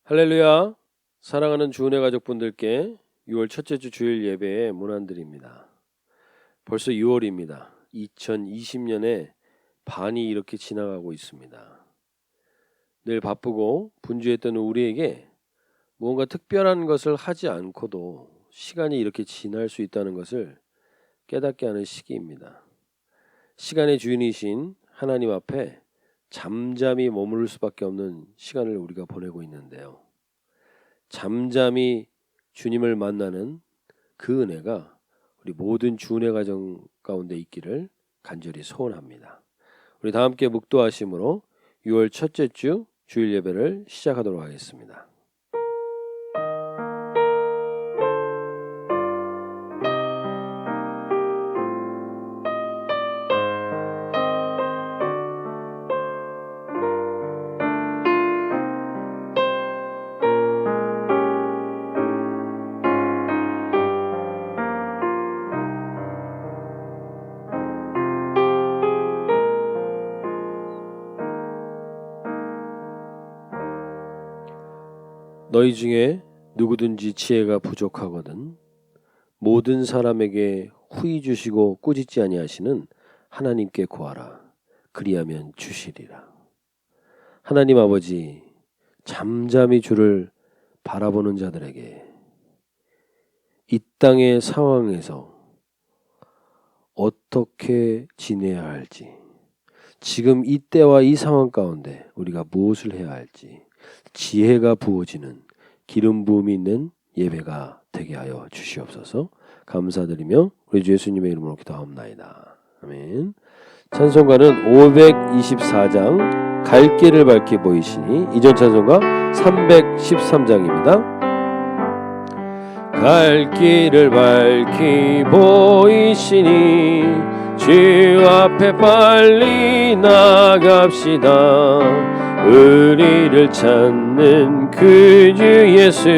할렐루야. 사랑하는 주은혜 가족분들께 6월 첫째 주 주일 예배의 문안드립니다. 벌써 6월입니다. 2020년에 반이 이렇게 지나가고 있습니다. 늘 바쁘고 분주했던 우리에게 무언가 특별한 것을 하지 않고도 시간이 이렇게 지날 수 있다는 것을 깨닫게 하는 시기입니다. 시간의 주인이신 하나님 앞에 잠잠히 머무를 수밖에 없는 시간을 우리가 보내고 있는데요. 잠잠히 주님을 만나는 그 은혜가 우리 모든 주은혜 가정 가운데 있기를 간절히 소원합니다. 우리 다 함께 묵도하심으로 6월 첫째 주 주일 예배를 시작하도록 하겠습니다. 너희 중에 누구든지 지혜가 부족하거든 모든 사람에게 후히 주시고 꾸짖지 아니하시는 하나님께 구하라. 그리하면 주시리라. 하나님 아버지, 잠잠히 주를 바라보는 자들에게 이 땅의 상황에서 어떻게 지내야 할지, 지금 이 때와 이 상황 가운데 우리가 무엇을 해야 할지 지혜가 부어지는 기름 부음이 있는 예배가 되게 하여 주시옵소서. 감사드리며 우리 주 예수님의 이름으로 기도하옵나이다. 아멘. 찬송가는 524장 갈 길을 밝히 보이시니, 이전 찬송가 313장입니다. 갈 길을 밝히 보이시니 주 앞에 빨리 나갑시다. 의리를 찾는 그 주 예수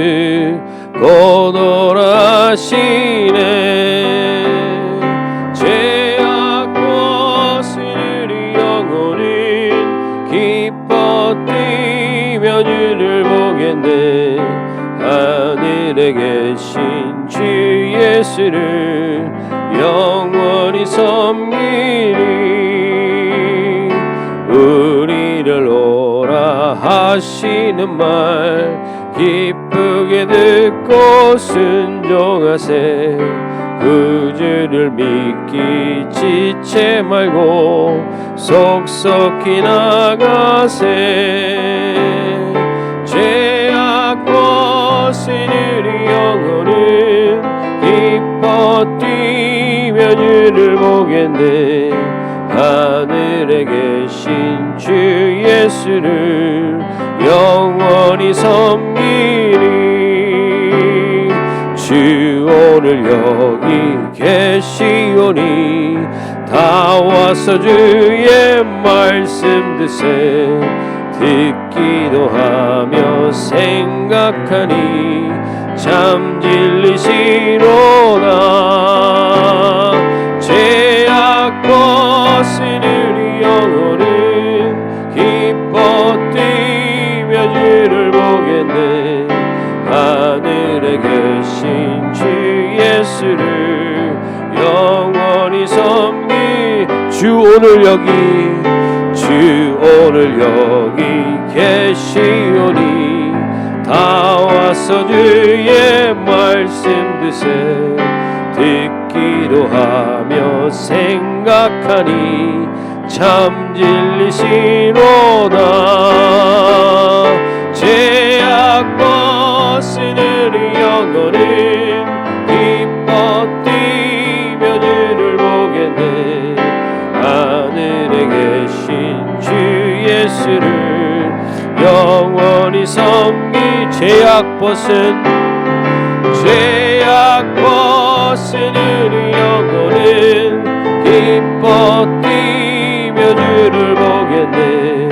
곧 오라시네. 죄악 벗을 영혼은 기뻐 뛰며 주를 보겠네. 하늘에 계신 주 예수를 영원히 섬기리. 우리를 오라 하시는 말 기쁘게 듣고 순종하세. 그 주를 믿기 지체 말고 속속히 나가세. 죄악 벗은 우리 영혼은 기뻐 뛰며 주를 보겠네. 하늘에 계신 주 예수를 영원히 섬기리. 주 오늘 여기 계시오니 다 와서 주의 말씀 드세. 듣기도 하며 생각하니 참 진리시로다. 죄악 벗은 우리 영혼은 기뻐 뛰며 주를 보겠네. 하늘에 계신 주 예수를 영원히 섬기. 주 오늘 여기 계시오니 다 와서 주의 말씀 드세. 듣기도 하며 생각하니 참 진리시로다. 죄악 벗은 우리 영혼은 기뻐 뛰며 주를 보겠네. 하늘에 계신 주 예수를 영원히 섬기. 죄악 벗은 우리 영혼은 기뻐 뛰며 주를 보겠네.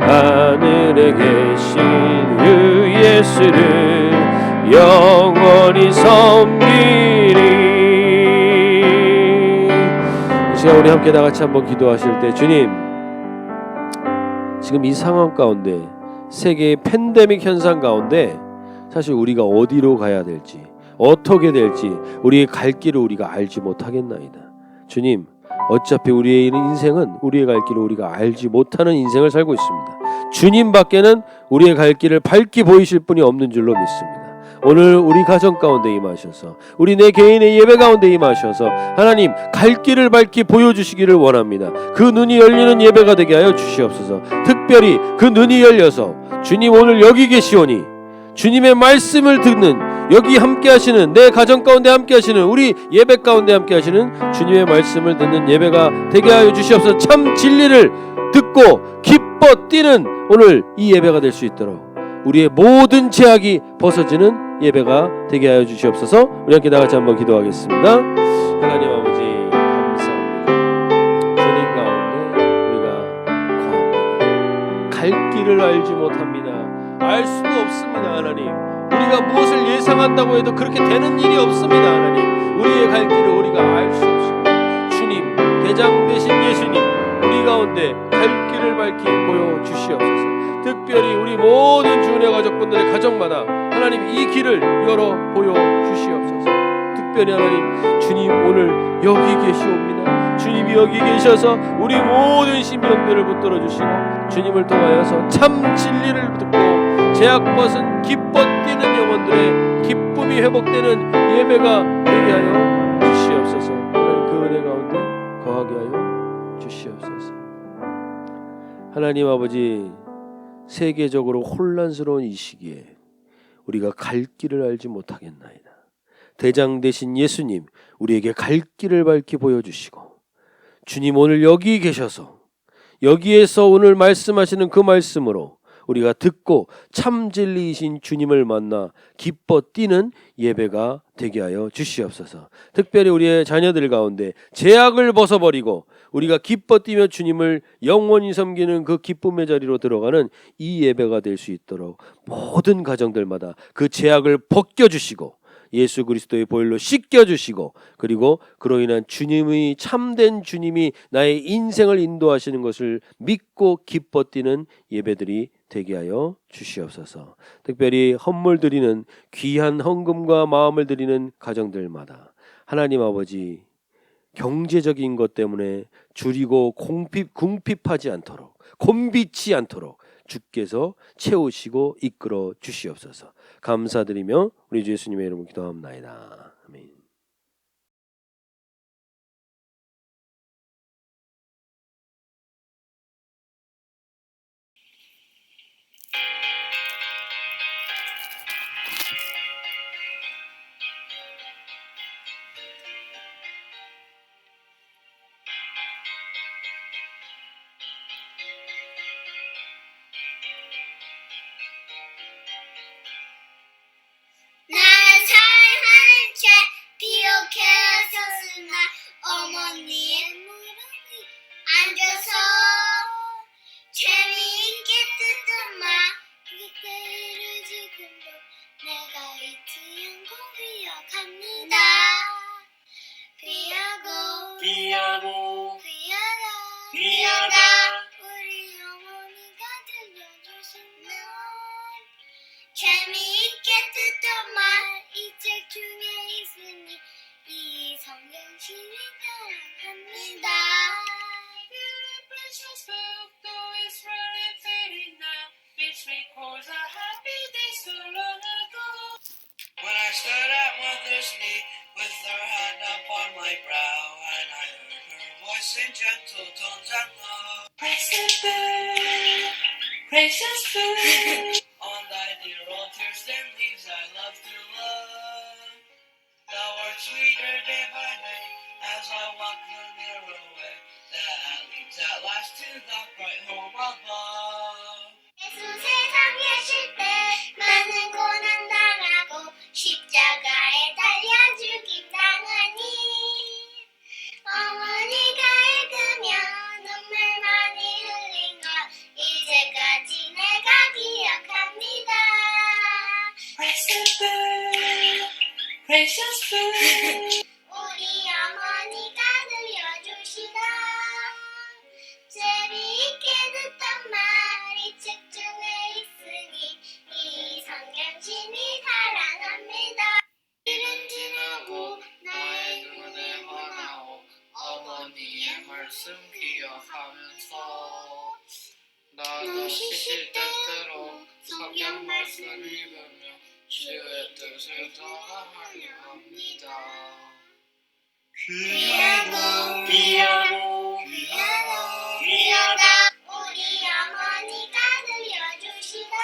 하늘에 계신 그 예수를 영원히 섬기리. 이 시간 우리 함께 다 같이 한번 기도하실 때, 주님, 지금 이 상황 가운데 세계의 팬데믹 현상 가운데 사실 우리가 어디로 가야 될지, 어떻게 될지 우리의 갈 길을 우리가 알지 못하겠나이다. 주님, 어차피 우리의 인생은 우리의 갈 길을 우리가 알지 못하는 인생을 살고 있습니다. 주님 밖에는 우리의 갈 길을 밝히 보이실 분이 없는 줄로 믿습니다. 오늘 우리 가정 가운데 임하셔서, 우리 내 개인의 예배 가운데 임하셔서 하나님 갈 길을 밝히 보여주시기를 원합니다. 그 눈이 열리는 예배가 되게 하여 주시옵소서. 특별히 그 눈이 열려서 주님 오늘 여기 계시오니 주님의 말씀을 듣는, 여기 함께 하시는, 내 가정 가운데 함께 하시는, 우리 예배 가운데 함께 하시는 주님의 말씀을 듣는 예배가 되게 하여 주시옵소서. 참 진리를 듣고 기뻐 뛰는 오늘 이 예배가 될 수 있도록 우리의 모든 제약이 벗어지는 예배가 되게 하여 주시옵소서. 우리 함께 다 같이 한번 기도하겠습니다. 하나님 아버지 감사합니다. 주님 가운데 우리가 거합니다. 갈 길을 알지 못합니다. 알 수도 없습니다. 하나님, 우리가 무엇을 예상한다고 해도 그렇게 되는 일이 없습니다. 하나님, 우리의 갈 길을 우리가 알 수 없습니다. 주님, 대장 되신 예수님, 우리 가운데 갈 길을 밝히 보여주시옵소서. 특별히 우리 모든 주은혜 가족분들의 가정마다 하나님 이 길을 열어 보여주시옵소서. 특별히 하나님, 주님 오늘 여기 계시옵니다. 주님이 여기 계셔서 우리 모든 심령들을 붙들어 주시고 주님을 통하여서 참 진리를 듣고 제약 벗은 기뻐 뛰는 영혼들의 기쁨이 회복되는 예배가 되게 하여 주시옵소서. 하나님 그 은혜 가운데 거하게 하여 주시옵소서. 하나님 아버지, 세계적으로 혼란스러운 이 시기에 우리가 갈 길을 알지 못하겠나이다. 대장 되신 예수님, 우리에게 갈 길을 밝히 보여주시고 주님 오늘 여기 계셔서 여기에서 오늘 말씀하시는 그 말씀으로 우리가 듣고 참 진리이신 주님을 만나 기뻐 뛰는 예배가 되게 하여 주시옵소서. 특별히 우리의 자녀들 가운데 제약을 벗어버리고 우리가 기뻐 뛰며 주님을 영원히 섬기는 그 기쁨의 자리로 들어가는 이 예배가 될 수 있도록 모든 가정들마다 그 제약을 벗겨주시고 예수 그리스도의 보혈로 씻겨주시고, 그리고 그로 인한 주님의 참된 주님이 나의 인생을 인도하시는 것을 믿고 기뻐 뛰는 예배들이 되게 하여 주시옵소서. 특별히 헌물 드리는 귀한 헌금과 마음을 드리는 가정들마다 하나님 아버지, 경제적인 것 때문에 줄이고 궁핍하지 않도록, 곤비치 않도록 주께서 채우시고 이끌어 주시옵소서. 감사드리며 우리 주 예수님의 이름으로 기도합나이다. 아멘. 나를 사랑하는 채 기억해주셨으나 어머니의 무릎에 앉아서 재미있게 듣던 말 그때를 지금도 내가 잊지 않고 기억합니다. 귀하다 우리 어머니가 들려주신 말 재미있게 듣던 말 이 책 중에 있으니 이 성경신이 사랑합니다. Your precious book, though it's really fading now, it records our happy days so long ago. When I stood at mother's knee with her hand upon my brow, and I heard her voice in gentle tones and low. Precious book, precious book. On thy dear old tear-stained leaves I love to look. Thou art sweeter day by day as I walk the narrow way that leads at last to the bright home above. 예수 세상 계실 때 많은 고난 당하고 십자가에 달려 죽임 당하니 어머니가 읽으며 눈물 많이 흘린 것 이제까지 내가 기억합니다. Precious book, precious book. 우리 어머니가 들려주시던 재미있게 듣던 말 이 책 중에 있으니 말씀 기억하면서 나도 쉬실 때때로 성경 말씀 읽으며 주의 뜻을 더하려 합니다. 귀하고 귀하고 귀하다 우리 어머니가 들려주시다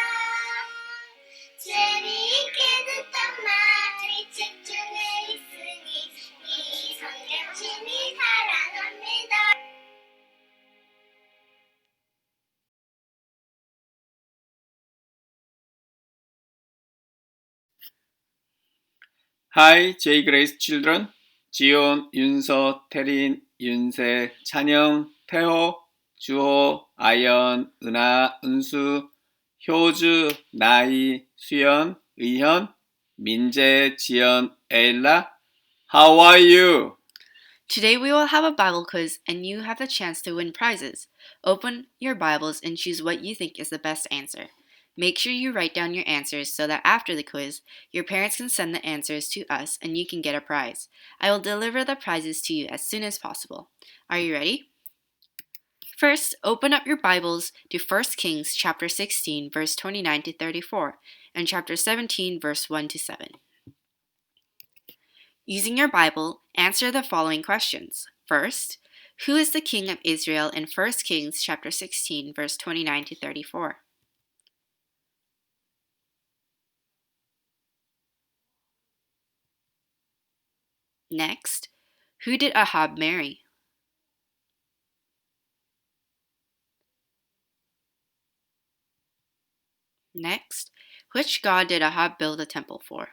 재미있게 듣던 말 이 책 중에 있으니 이 성경심이 사랑합니다. Hi, J Grace Children. 지온, 윤서, 태린, 윤세, 찬영, 태호, 주호, 아연, 은하, 은수, 효주, 나이, 수연, 의현, 민재, 지연, 에일라. How are you? Today we will have a Bible quiz and you have the chance to win prizes. Open your Bibles and choose what you think is the best answer. Make sure you write down your answers so that after the quiz, your parents can send the answers to us and you can get a prize. I will deliver the prizes to you as soon as possible. Are you ready? First, open up your Bibles to 1 Kings chapter 16 verse 29 to 34 and chapter 17 verse 1 to 7. Using your Bible, answer the following questions. First, who is the king of Israel in 1 Kings chapter 16 verse 29 to 34? Next, who did Ahab marry? Next, which god did Ahab build a temple for?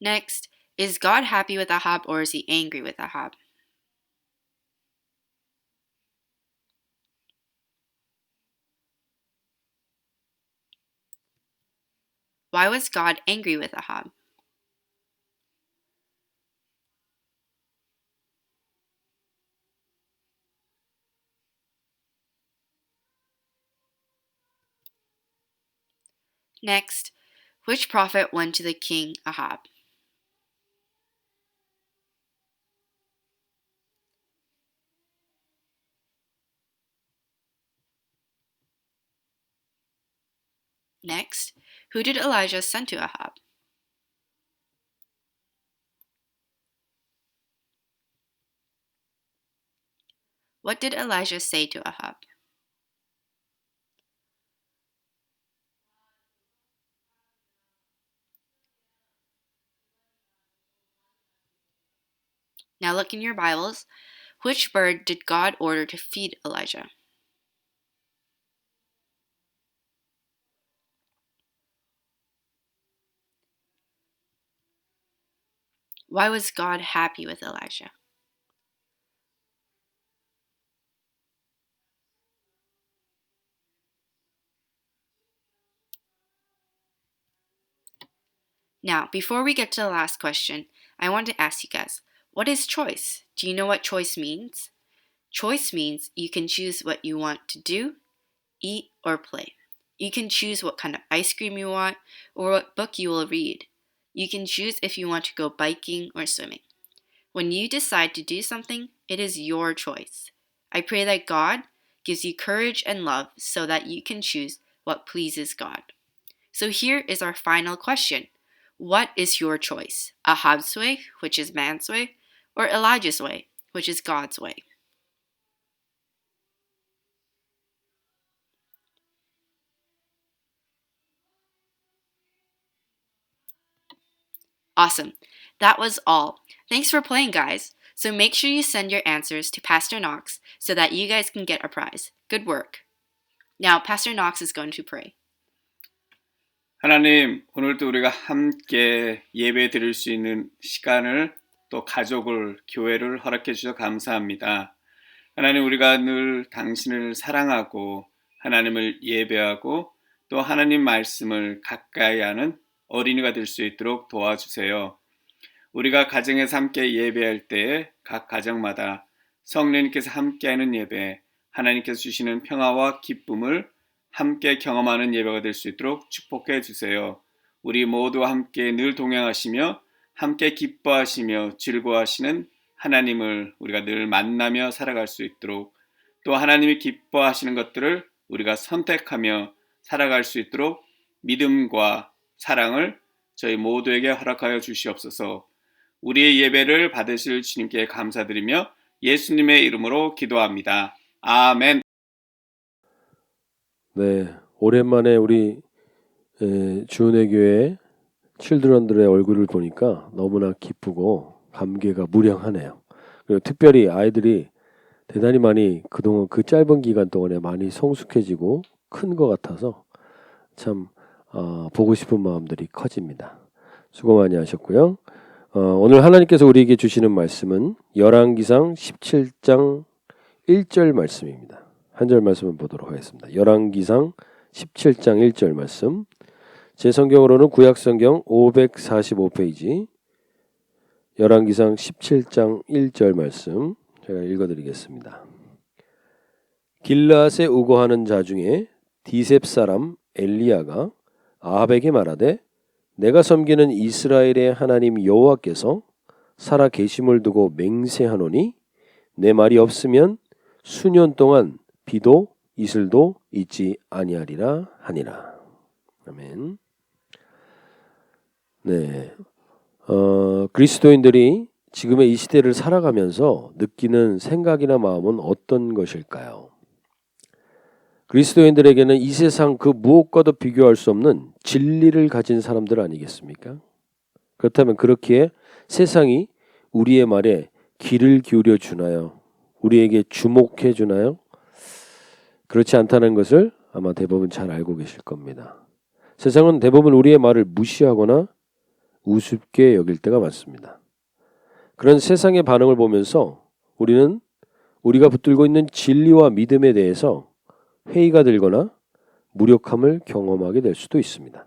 Next, is God happy with Ahab or is he angry with Ahab? Why was God angry with Ahab? Next, which prophet went to the king Ahab? Next, who did Elijah send to Ahab? What did Elijah say to Ahab? Now look in your Bibles. Which bird did God order to feed Elijah? Why was God happy with Elijah? Now, before we get to the last question, I want to ask you guys, what is choice? Do you know what choice means? Choice means you can choose what you want to do, eat, or play. You can choose what kind of ice cream you want or what book you will read. You can choose if you want to go biking or swimming. When you decide to do something, it is your choice. I pray that God gives you courage and love so that you can choose what pleases God. So here is our final question. What is your choice? Ahab's way, which is man's way, or Elijah's way, which is God's way? Awesome. That was all. Thanks for playing, guys. So make sure you send your answers to Pastor Knox so that you guys can get a prize. Good work. Now, Pastor Knox is going to pray. 하나님, 오늘도 우리가 함께 예배 드릴 수 있는 시간을 또 가족을, 교회를 허락해 주셔서 감사합니다. 하나님, 우리가 늘 당신을 사랑하고 하나님을 예배하고 또 하나님 말씀을 가까이 하는 어린이가 될 수 있도록 도와주세요. 우리가 가정에서 함께 예배할 때에 각 가정마다 성령님께서 함께하는 예배, 하나님께서 주시는 평화와 기쁨을 함께 경험하는 예배가 될 수 있도록 축복해 주세요. 우리 모두 함께 늘 동행하시며 함께 기뻐하시며 즐거워하시는 하나님을 우리가 늘 만나며 살아갈 수 있도록, 또 하나님이 기뻐하시는 것들을 우리가 선택하며 살아갈 수 있도록 믿음과 사랑을 저희 모두에게 허락하여 주시옵소서. 우리의 예배를 받으실 주님께 감사드리며 예수님의 이름으로 기도합니다. 아멘. 네, 오랜만에 우리 주은혜 교회 칠드런들의 얼굴을 보니까 너무나 기쁘고 감개가 무량하네요. 그리고 특별히 아이들이 대단히 많이 그동안 그 짧은 기간 동안에 많이 성숙해지고 큰 것 같아서 참 보고 싶은 마음들이 커집니다. 수고 많이 하셨고요. 오늘 하나님께서 우리에게 주시는 말씀은 열왕기상 17장 1절 말씀입니다. 한 절 말씀을 보도록 하겠습니다. 열왕기상 17장 1절 말씀. 제 성경으로는 구약성경 545페이지 열왕기상 17장 1절 말씀 제가 읽어드리겠습니다. 길르앗에 우거하는 자 중에 디셉 사람 엘리야가 아합에게 말하되 내가 섬기는 이스라엘의 하나님 여호와께서 살아 계심을 두고 맹세하노니 내 말이 없으면 수년 동안 비도 이슬도 있지 아니하리라 하니라. 아멘. 네, 그리스도인들이 지금의 이 시대를 살아가면서 느끼는 생각이나 마음은 어떤 것일까요? 그리스도인들에게는 이 세상 그 무엇과도 비교할 수 없는 진리를 가진 사람들 아니겠습니까? 그렇다면 그렇기에 세상이 우리의 말에 귀를 기울여 주나요? 우리에게 주목해 주나요? 그렇지 않다는 것을 아마 대부분 잘 알고 계실 겁니다. 세상은 대부분 우리의 말을 무시하거나 우습게 여길 때가 많습니다. 그런 세상의 반응을 보면서 우리는 우리가 붙들고 있는 진리와 믿음에 대해서 회의가 들거나 무력함을 경험하게 될 수도 있습니다.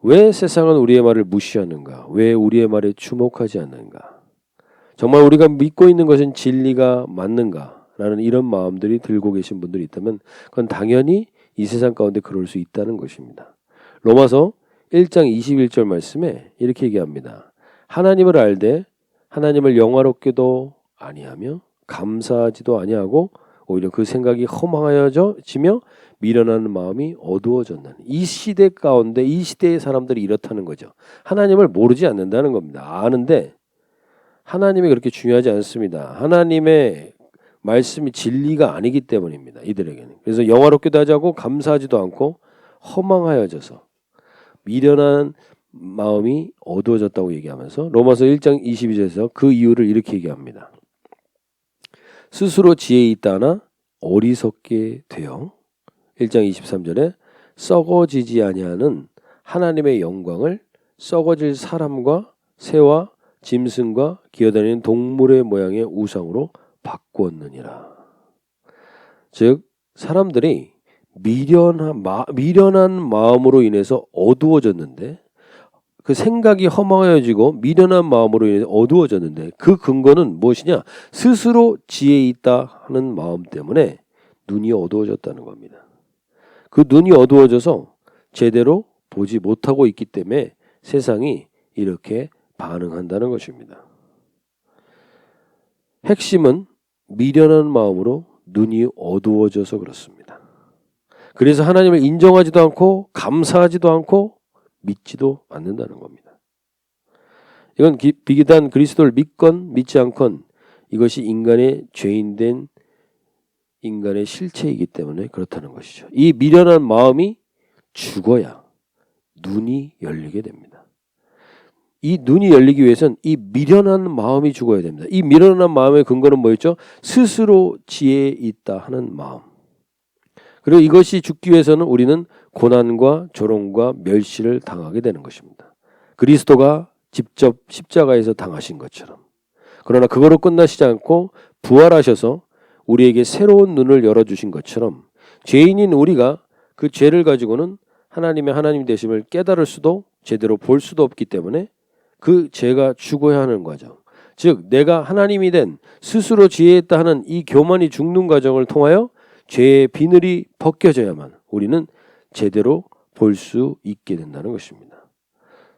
왜 세상은 우리의 말을 무시하는가? 왜 우리의 말에 주목하지 않는가? 정말 우리가 믿고 있는 것은 진리가 맞는가? 라는 이런 마음들이 들고 계신 분들이 있다면 그건 당연히 이 세상 가운데 그럴 수 있다는 것입니다. 로마서 1장 21절 말씀에 이렇게 얘기합니다. 하나님을 알되 하나님을 영화롭게도 아니하며 감사하지도 아니하고 오히려 그 생각이 허망하여지며 미련한 마음이 어두워졌나니. 이 시대 가운데 이 시대의 사람들이 이렇다는 거죠. 하나님을 모르지 않는다는 겁니다. 아는데 하나님이 그렇게 중요하지 않습니다. 하나님의 말씀이 진리가 아니기 때문입니다. 이들에게는. 그래서 영화롭게도 하지 않고 감사하지도 않고 허망하여져서 미련한 마음이 어두워졌다고 얘기하면서 로마서 1장 22절에서 그 이유를 이렇게 얘기합니다. 스스로 지혜 있다 하나 어리석게 되어 1장 23절에 썩어지지 아니하는 하나님의 영광을 썩어질 사람과 새와 짐승과 기어다니는 동물의 모양의 우상으로 바꾸었느니라. 즉 사람들이 미련한 마음으로 인해서 어두워졌는데 그 생각이 허망해지고 미련한 마음으로 인해 어두워졌는데 그 근거는 무엇이냐? 스스로 지혜 있다 하는 마음 때문에 눈이 어두워졌다는 겁니다. 그 눈이 어두워져서 제대로 보지 못하고 있기 때문에 세상이 이렇게 반응한다는 것입니다. 핵심은 미련한 마음으로 눈이 어두워져서 그렇습니다. 그래서 하나님을 인정하지도 않고 감사하지도 않고 믿지도 않는다는 겁니다. 이건 비단 그리스도를 믿건 믿지 않건 이것이 인간의 죄인된 인간의 실체이기 때문에 그렇다는 것이죠. 이 미련한 마음이 죽어야 눈이 열리게 됩니다. 이 눈이 열리기 위해서는 이 미련한 마음이 죽어야 됩니다. 이 미련한 마음의 근거는 뭐였죠? 스스로 지혜 있다 하는 마음. 그리고 이것이 죽기 위해서는 우리는 고난과 조롱과 멸시를 당하게 되는 것입니다. 그리스도가 직접 십자가에서 당하신 것처럼. 그러나 그거로 끝나시지 않고 부활하셔서 우리에게 새로운 눈을 열어주신 것처럼 죄인인 우리가 그 죄를 가지고는 하나님의 하나님 되심을 깨달을 수도 제대로 볼 수도 없기 때문에 그 죄가 죽어야 하는 과정. 즉 내가 하나님이 된 스스로 지혜 있다 하는 이 교만이 죽는 과정을 통하여 죄의 비늘이 벗겨져야만 우리는 제대로 볼 수 있게 된다는 것입니다.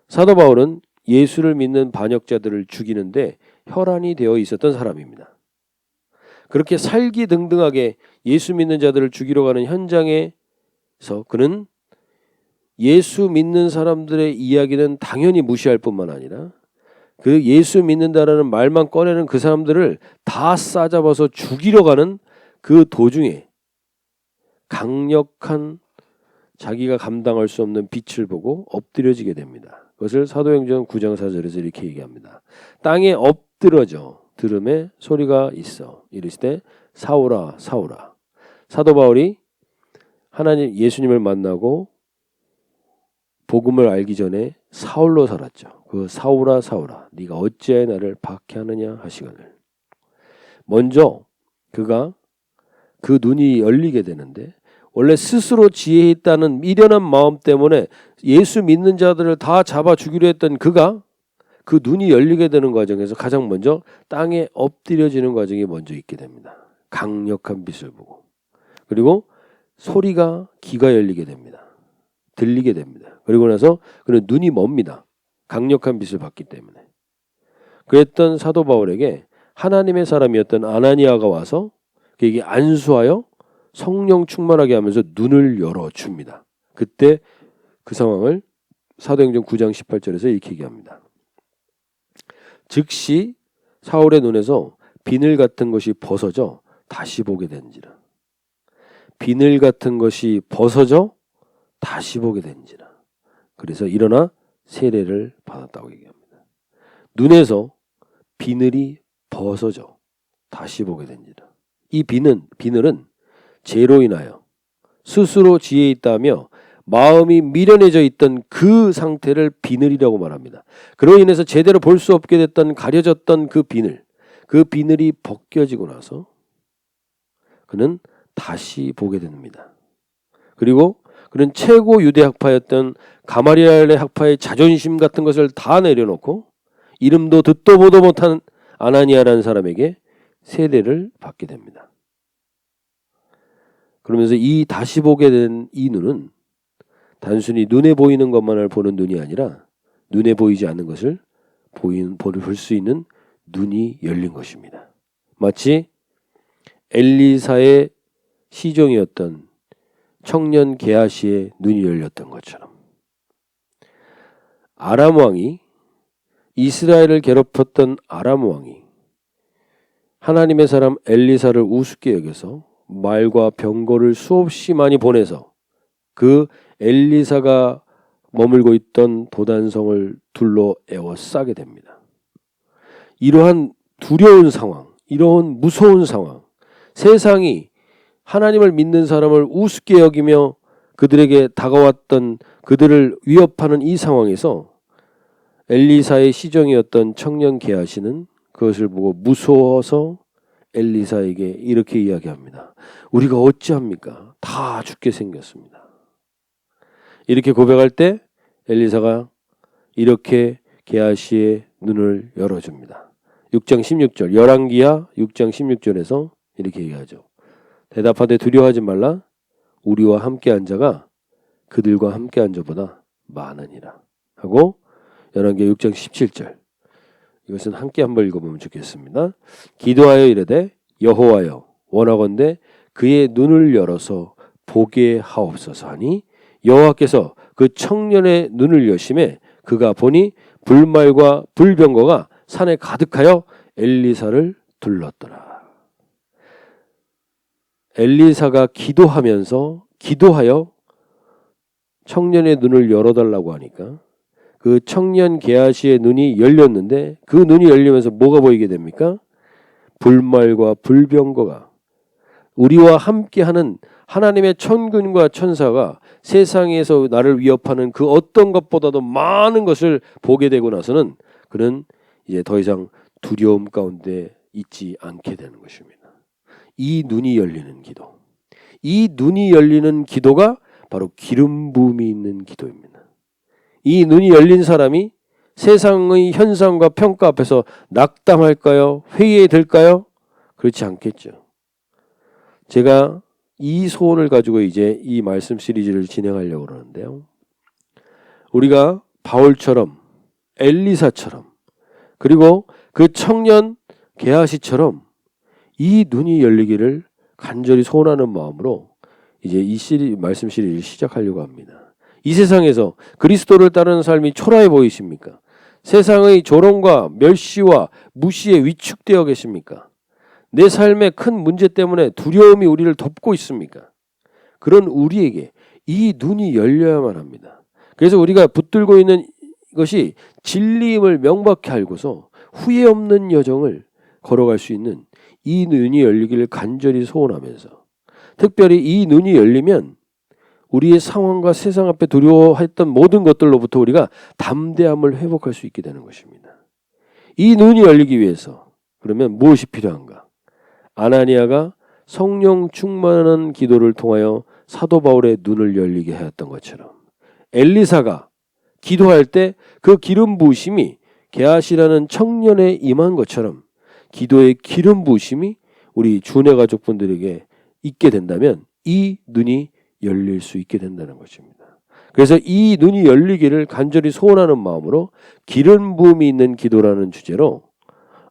사도 바울은 예수를 믿는 반역자들을 죽이는데 혈안이 되어 있었던 사람입니다. 그렇게 살기등등하게 예수 믿는 자들을 죽이러 가는 현장에서 그는 예수 믿는 사람들의 이야기는 당연히 무시할 뿐만 아니라 그 예수 믿는다라는 말만 꺼내는 그 사람들을 다 싸잡아서 죽이러 가는 그 도중에 강력한 자기가 감당할 수 없는 빛을 보고 엎드려지게 됩니다. 그것을 사도행전 9장 4절에서 이렇게 얘기합니다. 땅에 엎드러져 들음에 소리가 있어 이르시되 사울아 사울아. 사도 바울이 하나님 예수님을 만나고 복음을 알기 전에 사울로 살았죠. 그 사울아 사울아 네가 어찌하여 나를 박해하느냐 하시거늘. 먼저 그가 그 눈이 열리게 되는데 원래 스스로 지혜 있다는 미련한 마음 때문에 예수 믿는 자들을 다 잡아 죽이려 했던 그가 그 눈이 열리게 되는 과정에서 가장 먼저 땅에 엎드려지는 과정이 먼저 있게 됩니다. 강력한 빛을 보고. 그리고 소리가 귀가 열리게 됩니다. 들리게 됩니다. 그리고 나서 그는 눈이 멉니다. 강력한 빛을 받기 때문에. 그랬던 사도 바울에게 하나님의 사람이었던 아나니아가 와서 그에게 안수하여 성령 충만하게 하면서 눈을 열어줍니다. 그때 그 상황을 사도행전 9장 18절에서 이렇게 얘기합니다. 즉시 사울의 눈에서 비늘 같은 것이 벗어져 다시 보게 된지라. 비늘 같은 것이 벗어져 다시 보게 된지라. 그래서 일어나 세례를 받았다고 얘기합니다. 눈에서 비늘이 벗어져 다시 보게 된지라. 이 비늘은 죄로 인하여 스스로 지혜 있다며 마음이 미련해져 있던 그 상태를 비늘이라고 말합니다. 그로 인해서 제대로 볼 수 없게 됐던 가려졌던 그 비늘이 벗겨지고 나서 그는 다시 보게 됩니다. 그리고 그는 최고 유대 학파였던 가마리엘의 학파의 자존심 같은 것을 다 내려놓고 이름도 듣도 보도 못한 아나니아라는 사람에게 세례를 받게 됩니다. 그러면서 이 다시 보게 된 이 눈은 단순히 눈에 보이는 것만을 보는 눈이 아니라 눈에 보이지 않는 것을 볼 수 있는 눈이 열린 것입니다. 마치 엘리사의 시종이었던 청년 게하시의 눈이 열렸던 것처럼 아람 왕이 이스라엘을 괴롭혔던 아람 왕이 하나님의 사람 엘리사를 우습게 여겨서 말과 병거를 수없이 많이 보내서 그 엘리사가 머물고 있던 도단성을 둘러 에워싸게 됩니다. 이러한 두려운 상황, 이러한 무서운 상황, 세상이 하나님을 믿는 사람을 우습게 여기며 그들에게 다가왔던 그들을 위협하는 이 상황에서 엘리사의 시종이었던 청년 게하시는 그것을 보고 무서워서 엘리사에게 이렇게 이야기합니다. 우리가 어찌합니까? 다 죽게 생겼습니다. 이렇게 고백할 때 엘리사가 이렇게 게하시의 눈을 열어줍니다. 6장 16절 열왕기하 6장 16절에서 이렇게 얘기하죠. 대답하되 두려워하지 말라. 우리와 함께한 자가 그들과 함께한 자보다 많으니라 하고 열왕기하 6장 17절 이것은 함께 한번 읽어보면 좋겠습니다. 기도하여 이르되 여호와여 원하건대 그의 눈을 열어서 보게 하옵소서 하니 여호와께서 그 청년의 눈을 여심해 그가 보니 불말과 불병거가 산에 가득하여 엘리사를 둘렀더라. 엘리사가 기도하여 청년의 눈을 열어달라고 하니까 그 청년 게하시의 눈이 열렸는데 그 눈이 열리면서 뭐가 보이게 됩니까? 불말과 불병거가 우리와 함께하는 하나님의 천군과 천사가 세상에서 나를 위협하는 그 어떤 것보다도 많은 것을 보게 되고 나서는 그는 이제 더 이상 두려움 가운데 있지 않게 되는 것입니다. 이 눈이 열리는 기도. 이 눈이 열리는 기도가 바로 기름 부음이 있는 기도입니다. 이 눈이 열린 사람이 세상의 현상과 평가 앞에서 낙담할까요? 회의에 들까요? 그렇지 않겠죠. 제가 이 소원을 가지고 이제 이 말씀 시리즈를 진행하려고 그러는데요. 우리가 바울처럼 엘리사처럼 그리고 그 청년 게하시처럼 이 눈이 열리기를 간절히 소원하는 마음으로 이제 이 말씀 시리즈를 시작하려고 합니다. 이 세상에서 그리스도를 따르는 삶이 초라해 보이십니까? 세상의 조롱과 멸시와 무시에 위축되어 계십니까? 내 삶의 큰 문제 때문에 두려움이 우리를 덮고 있습니까? 그런 우리에게 이 눈이 열려야만 합니다. 그래서 우리가 붙들고 있는 것이 진리임을 명확히 알고서 후회 없는 여정을 걸어갈 수 있는 이 눈이 열리기를 간절히 소원하면서, 특별히 이 눈이 열리면 우리의 상황과 세상 앞에 두려워했던 모든 것들로부터 우리가 담대함을 회복할 수 있게 되는 것입니다. 이 눈이 열리기 위해서 그러면 무엇이 필요한가? 아나니아가 성령 충만한 기도를 통하여 사도 바울의 눈을 열리게 하였던 것처럼, 엘리사가 기도할 때 그 기름 부으심이 게하시라는 청년에 임한 것처럼 기도의 기름 부으심이 우리 주내 가족분들에게 있게 된다면 이 눈이 열릴 수 있게 된다는 것입니다. 그래서 이 눈이 열리기를 간절히 소원하는 마음으로 기름 부음이 있는 기도라는 주제로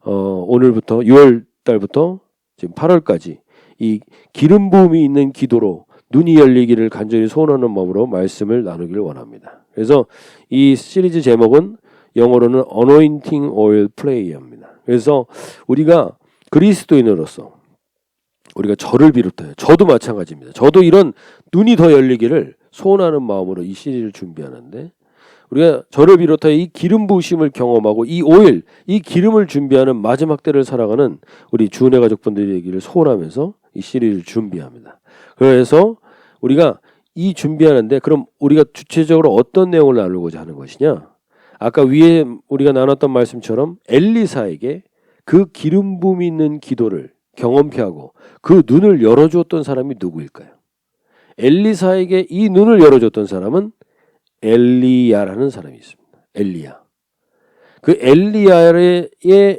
오늘부터 6월 달부터 지금 8월까지 이 기름 부음이 있는 기도로 눈이 열리기를 간절히 소원하는 마음으로 말씀을 나누기를 원합니다. 그래서 이 시리즈 제목은 영어로는 Anointing Oil Prayer입니다. 그래서 우리가 그리스도인으로서 우리가 저를 비롯하여 저도 마찬가지입니다. 저도 이런 눈이 더 열리기를 소원하는 마음으로 이 시리즈를 준비하는데, 우리가 저를 비롯하여 이 기름 부으심을 경험하고 이 오일, 이 기름을 준비하는 마지막 때를 살아가는 우리 주은혜 가족분들이기를 소원하면서 이 시리즈를 준비합니다. 그래서 우리가 이 준비하는데 그럼 우리가 주체적으로 어떤 내용을 나누고자 하는 것이냐? 아까 위에 우리가 나눴던 말씀처럼 엘리사에게 그 기름 부음이 있는 기도를 경험케 하고 그 눈을 열어주었던 사람이 누구일까요? 엘리사에게 이 눈을 열어줬던 사람은 엘리야라는 사람이 있습니다. 엘리야. 그 엘리야의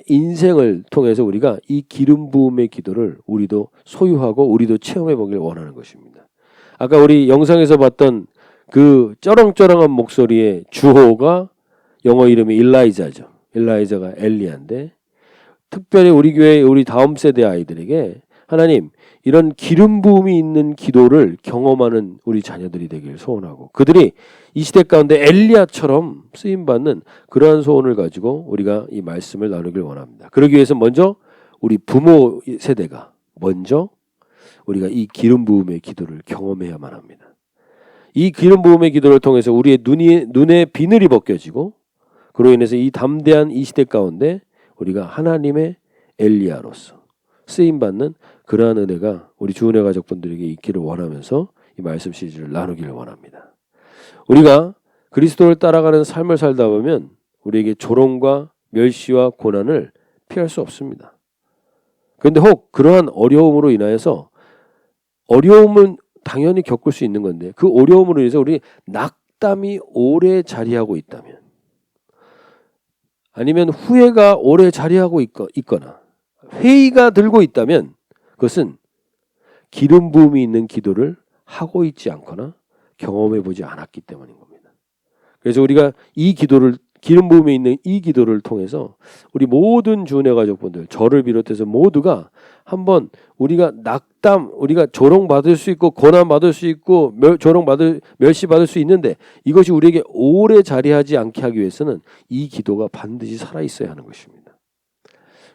인생을 통해서 우리가 이 기름 부음의 기도를 우리도 소유하고 우리도 체험해 보길 원하는 것입니다. 아까 우리 영상에서 봤던 그 쩌렁쩌렁한 목소리의 주호가 영어 이름이 일라이자죠. 일라이자가 엘리야인데, 특별히 우리 교회 우리 다음 세대 아이들에게 하나님 이런 기름 부음이 있는 기도를 경험하는 우리 자녀들이 되길 소원하고, 그들이 이 시대 가운데 엘리야처럼 쓰임받는 그러한 소원을 가지고 우리가 이 말씀을 나누길 원합니다. 그러기 위해서 먼저 우리 부모 세대가 먼저 우리가 이 기름 부음의 기도를 경험해야만 합니다. 이 기름 부음의 기도를 통해서 우리의 눈에 비늘이 벗겨지고, 그로 인해서 이 담대한 이 시대 가운데 우리가 하나님의 엘리야로서 쓰임받는 그러한 은혜가 우리 주은혜 가족분들에게 있기를 원하면서 이 말씀 시리즈를 나누기를 원합니다. 우리가 그리스도를 따라가는 삶을 살다 보면 우리에게 조롱과 멸시와 고난을 피할 수 없습니다. 그런데 혹 그러한 어려움으로 인하여서, 어려움은 당연히 겪을 수 있는 건데 그 어려움으로 인해서 우리 낙담이 오래 자리하고 있다면, 아니면 후회가 오래 자리하고 있거나 회의가 들고 있다면 그것은 기름 부음이 있는 기도를 하고 있지 않거나 경험해 보지 않았기 때문인 겁니다. 그래서 우리가 이 기도를, 기름 부음에 있는 이 기도를 통해서 우리 모든 주은혜 가족분들, 저를 비롯해서 모두가 한번 우리가 우리가 조롱받을 수 있고 고난받을 수 있고 멸시받을 수 있는데 이것이 우리에게 오래 자리하지 않게 하기 위해서는 이 기도가 반드시 살아있어야 하는 것입니다.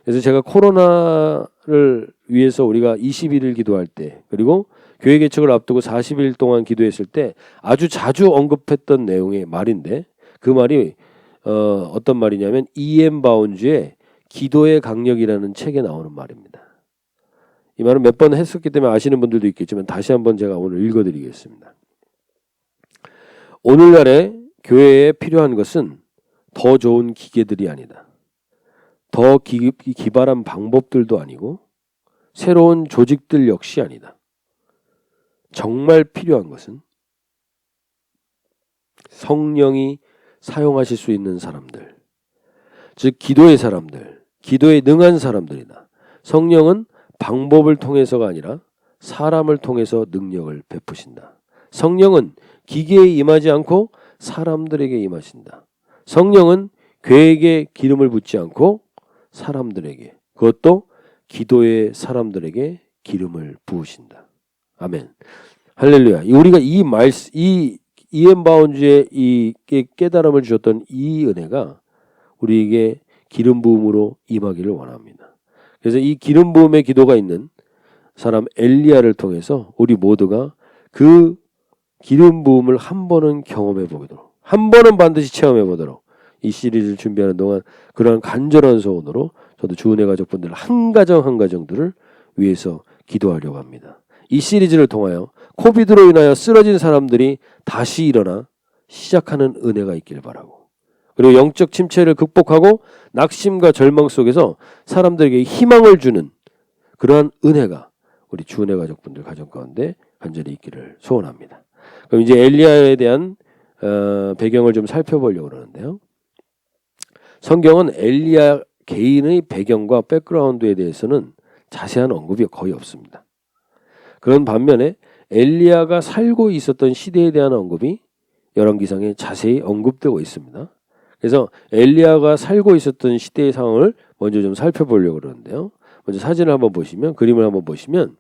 그래서 제가 코로나를 위해서 우리가 21일 기도할 때, 그리고 교회 개척을 앞두고 40일 동안 기도했을 때 아주 자주 언급했던 내용의 말인데, 그 말이 어떤 말이냐면 E.M. 바운즈의 기도의 강력이라는 책에 나오는 말입니다. 이 말은 몇 번 했었기 때문에 아시는 분들도 있겠지만 다시 한번 제가 오늘 읽어드리겠습니다. 오늘날에 교회에 필요한 것은 더 좋은 기계들이 아니다. 더 기발한 방법들도 아니고 새로운 조직들 역시 아니다. 정말 필요한 것은 성령이 사용하실 수 있는 사람들, 즉 기도의 사람들, 기도에 능한 사람들이다. 성령은 방법을 통해서가 아니라 사람을 통해서 능력을 베푸신다. 성령은 기계에 임하지 않고 사람들에게 임하신다. 성령은 괴에게 기름을 붓지 않고 사람들에게, 그것도 기도의 사람들에게 기름을 부으신다. 아멘. 할렐루야. 우리가 이 이엠바운주의 이 깨달음을 주셨던 이 은혜가 우리에게 기름 부음으로 임하기를 원합니다. 그래서 이 기름 부음의 기도가 있는 사람 엘리야를 통해서 우리 모두가 그 기름 부음을 한 번은 경험해 보도록, 한 번은 반드시 체험해 보도록 이 시리즈를 준비하는 동안 그러한 간절한 소원으로 저도 주은혜 가족분들 한 가정 한 가정들을 위해서 기도하려고 합니다. 이 시리즈를 통하여 코비드로 인하여 쓰러진 사람들이 다시 일어나 시작하는 은혜가 있길 바라고, 그리고 영적 침체를 극복하고 낙심과 절망 속에서 사람들에게 희망을 주는 그러한 은혜가 우리 주은혜 가족분들 가정 가운데 간절히 있기를 소원합니다. 그럼 이제 엘리야에 대한 배경을 좀 살펴보려고 그러는데요. 성경은 엘리야 개인의 배경과 백그라운드에 대해서는 자세한 언급이 거의 없습니다. 그런 반면에 엘리야가 살고 있었던 시대에 대한 언급이 열왕기상에 자세히 언급되고 있습니다. 그래서 엘리야가 살고 있었던 시대의 상황을 먼저 좀 살펴보려고 그러는데요. 먼저 사진을 한번 보시면, 그림을 한번 보시면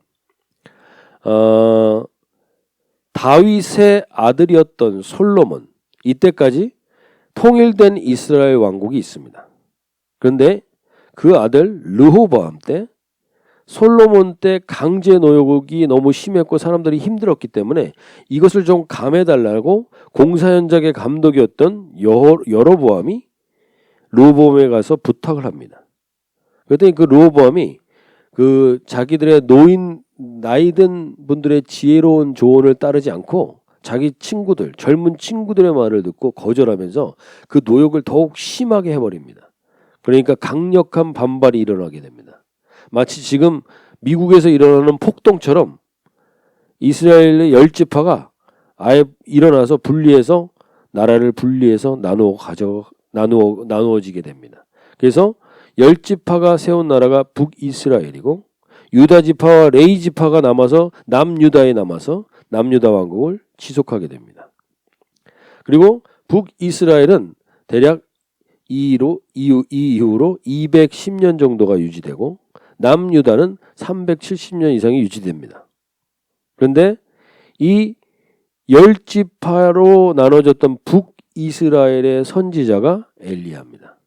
다윗의 아들이었던 솔로몬, 이때까지 통일된 이스라엘 왕국이 있습니다. 그런데 그 아들 르호보암 때, 솔로몬 때 강제 노역이 너무 심했고 사람들이 힘들었기 때문에 이것을 좀 감해달라고 공사 현장의 감독이었던 여로보암이 르호보암에 가서 부탁을 합니다. 그랬더니 그 르호보암이 그 자기들의 나이 든 분들의 지혜로운 조언을 따르지 않고 자기 친구들, 젊은 친구들의 말을 듣고 거절하면서 그 노역을 더욱 심하게 해버립니다. 그러니까 강력한 반발이 일어나게 됩니다. 마치 지금 미국에서 일어나는 폭동처럼 이스라엘의 10지파가 아예 일어나서 분리해서 나라를 분리해서 나누어지게 됩니다. 그래서 10지파가 세운 나라가 북이스라엘이고 유다지파와 레이지파가 남아서 남유다에 남아서 남유다 왕국을 지속하게 됩니다. 그리고 북이스라엘은 대략 이 이후로 210년 정도가 유지되고 남유다는 370년 이상이 유지됩니다. 그런데 이 10지파로 나눠졌던 북이스라엘의 선지자가 엘리야입니다.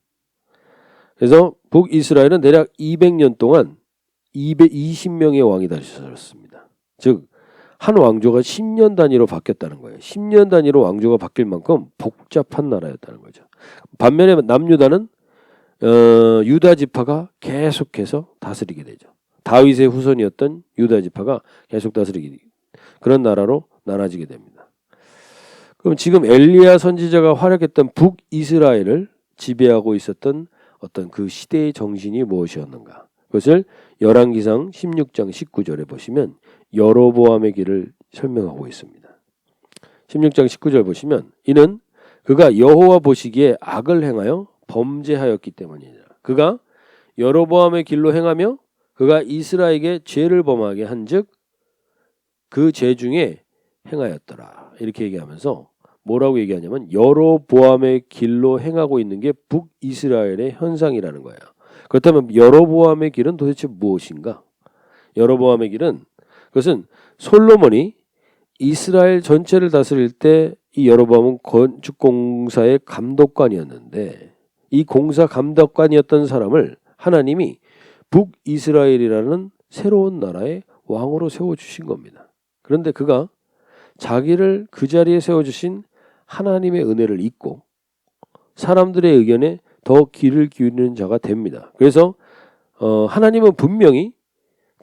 그래서 북이스라엘은 대략 200년 동안 220명의 왕이 다스렸습니다. 즉 한 왕조가 10년 단위로 바뀌었다는 거예요. 10년 단위로 왕조가 바뀔 만큼 복잡한 나라였다는 거죠. 반면에 남유다는 유다 지파가 계속해서 다스리게 되죠. 다윗의 후손이었던 유다 지파가 계속 다스리게, 그런 나라로 나눠지게 됩니다. 그럼 지금 엘리야 선지자가 활약했던 북이스라엘을 지배하고 있었던 어떤 그 시대의 정신이 무엇이었는가? 그것을 열왕기상 16장 19절에 보시면 여로보암의 길을 설명하고 있습니다. 16장 19절 보시면 이는 그가 여호와 보시기에 악을 행하여 범죄하였기 때문이니라. 그가 여로보암의 길로 행하며 그가 이스라엘에게 죄를 범하게 한즉 그 죄 중에 행하였더라. 이렇게 얘기하면서 뭐라고 얘기하냐면 여로보암의 길로 행하고 있는 게 북이스라엘의 현상이라는 거예요. 그렇다면 여로보암의 길은 도대체 무엇인가? 여로보암의 길은, 그것은 솔로몬이 이스라엘 전체를 다스릴 때 이 여로보암은 건축공사의 감독관이었는데 이 공사 감독관이었던 사람을 하나님이 북이스라엘이라는 새로운 나라의 왕으로 세워주신 겁니다. 그런데 그가 자기를 그 자리에 세워주신 하나님의 은혜를 잊고 사람들의 의견에 더 귀를 기울이는 자가 됩니다. 그래서 하나님은 분명히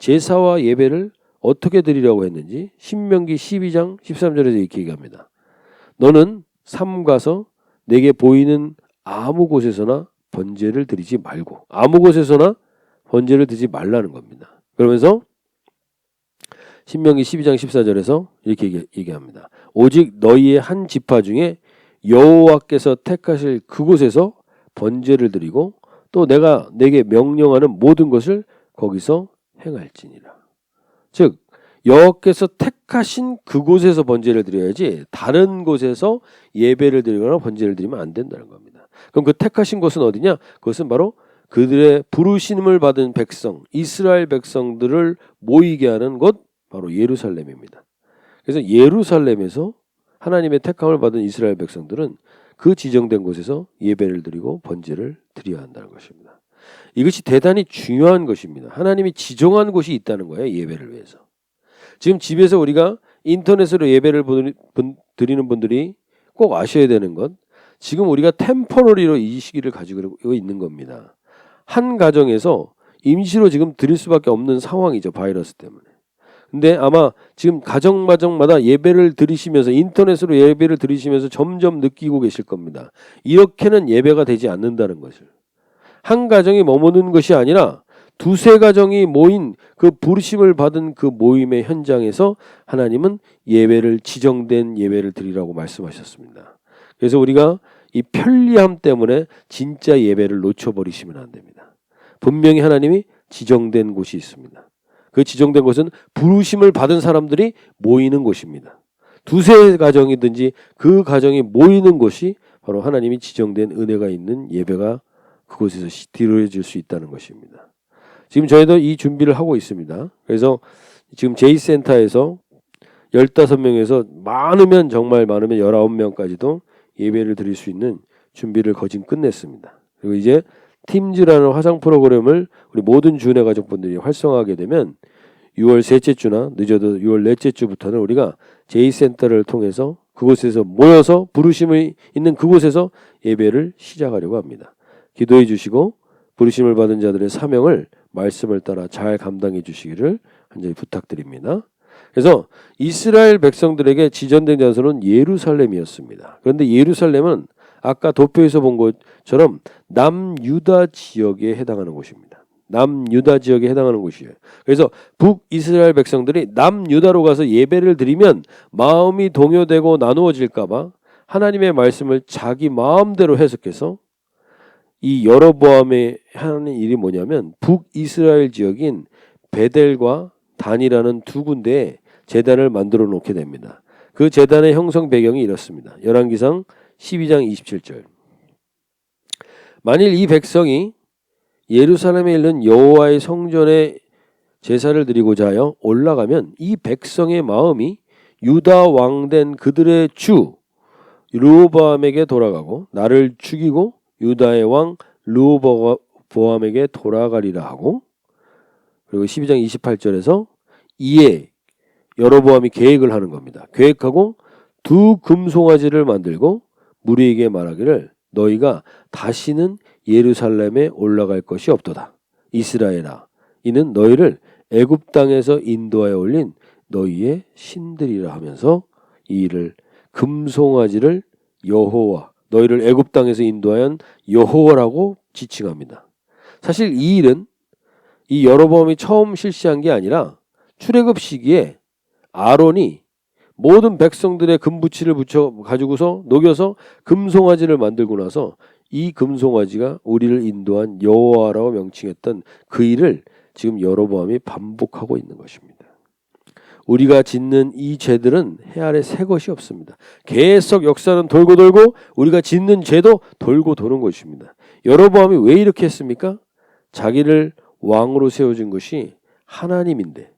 제사와 예배를 어떻게 드리라고 했는지 신명기 12장 13절에서 이렇게 얘기합니다. 너는 삼가서 내게 보이는 아무 곳에서나 번제를 드리지 말고, 아무 곳에서나 번제를 드리지 말라는 겁니다. 그러면서 신명기 12장 14절에서 이렇게 얘기합니다. 오직 너희의 한 지파 중에 여호와께서 택하실 그곳에서 번제를 드리고 또 내가 내게 명령하는 모든 것을 거기서 행할지니라. 즉 여호와께서 택하신 그곳에서 번제를 드려야지 다른 곳에서 예배를 드리거나 번제를 드리면 안 된다는 겁니다. 그럼 그 택하신 곳은 어디냐? 그것은 바로 그들의 부르심을 받은 백성, 이스라엘 백성들을 모이게 하는 곳, 바로 예루살렘입니다. 그래서 예루살렘에서 하나님의 택함을 받은 이스라엘 백성들은 그 지정된 곳에서 예배를 드리고 번제를 드려야 한다는 것입니다. 이것이 대단히 중요한 것입니다. 하나님이 지정한 곳이 있다는 거예요. 예배를 위해서. 지금 집에서 우리가 인터넷으로 예배를 드리는 분들이 꼭 아셔야 되는 것, 지금 우리가 템포러리로 이 시기를 가지고 있는 겁니다. 한 가정에서 임시로 지금 드릴 수밖에 없는 상황이죠. 바이러스 때문에. 근데 아마 지금 가정마다 예배를 드리시면서 인터넷으로 예배를 드리시면서 점점 느끼고 계실 겁니다. 이렇게는 예배가 되지 않는다는 것을. 한 가정이 머무는 것이 아니라 두세 가정이 모인 그 부르심을 받은 그 모임의 현장에서 하나님은 예배를 지정된 예배를 드리라고 말씀하셨습니다. 그래서 우리가 이 편리함 때문에 진짜 예배를 놓쳐버리시면 안 됩니다. 분명히 하나님이 지정된 곳이 있습니다. 그 지정된 곳은 부르심을 받은 사람들이 모이는 곳입니다. 두세 가정이든지 그 가정이 모이는 곳이 바로 하나님이 지정된 은혜가 있는 예배가 그곳에서 드려질 수 있다는 것입니다. 지금 저희도 이 준비를 하고 있습니다. 그래서 지금 제이센터에서 15명에서 많으면 정말 많으면 19명까지도 예배를 드릴 수 있는 준비를 거진 끝냈습니다. 그리고 이제 팀즈라는 화상 프로그램을 우리 모든 주은혜 가족분들이 활성화하게 되면 6월 셋째 주나 늦어도 6월 넷째 주부터는 우리가 제이센터를 통해서 그곳에서 모여서 부르심이 있는 그곳에서 예배를 시작하려고 합니다. 기도해 주시고 부르심을 받은 자들의 사명을 말씀을 따라 잘 감당해 주시기를 간절히 부탁드립니다. 그래서 이스라엘 백성들에게 지정된 장소는 예루살렘이었습니다. 그런데 예루살렘은 아까 도표에서 본 것처럼 남유다 지역에 해당하는 곳입니다. 남유다 지역에 해당하는 곳이에요. 그래서 북이스라엘 백성들이 남유다로 가서 예배를 드리면 마음이 동요되고 나누어질까 봐 하나님의 말씀을 자기 마음대로 해석해서 이 여로보암이 하는 일이 뭐냐면 북이스라엘 지역인 베델과 단이라는 두 군데에 제단을 만들어 놓게 됩니다. 그 제단의 형성 배경이 이렇습니다. 열왕기상 12장 27절. 만일 이 백성이 예루살렘에 있는 여호와의 성전에 제사를 드리고자 하여 올라가면 이 백성의 마음이 유다 왕된 그들의 주 르호보암에게 돌아가고 나를 죽이고 유다의 왕 르호보암에게 돌아가리라 하고, 그리고 12장 28절에서 이에 여로보암이 계획을 하는 겁니다. 계획하고 두 금송아지를 만들고 무리에게 말하기를 너희가 다시는 예루살렘에 올라갈 것이 없도다. 이스라엘아, 이는 너희를 애굽 땅에서 인도하여 올린 너희의 신들이라 하면서 이 일을 금송아지를 여호와, 너희를 애굽 땅에서 인도하여 여호와라고 지칭합니다. 사실 이 일은 이 여로보암이 처음 실시한 게 아니라 출애굽 시기에 아론이 모든 백성들의 금부치를 붙여 가지고서 녹여서 금송아지를 만들고 나서 이 금송아지가 우리를 인도한 여호와라고 명칭했던 그 일을 지금 여로보암이 반복하고 있는 것입니다. 우리가 짓는 이 죄들은 해 아래 새 것이 없습니다. 계속 역사는 돌고 돌고 우리가 짓는 죄도 돌고 도는 것입니다. 여로보암이 왜 이렇게 했습니까? 자기를 왕으로 세워준 것이 하나님인데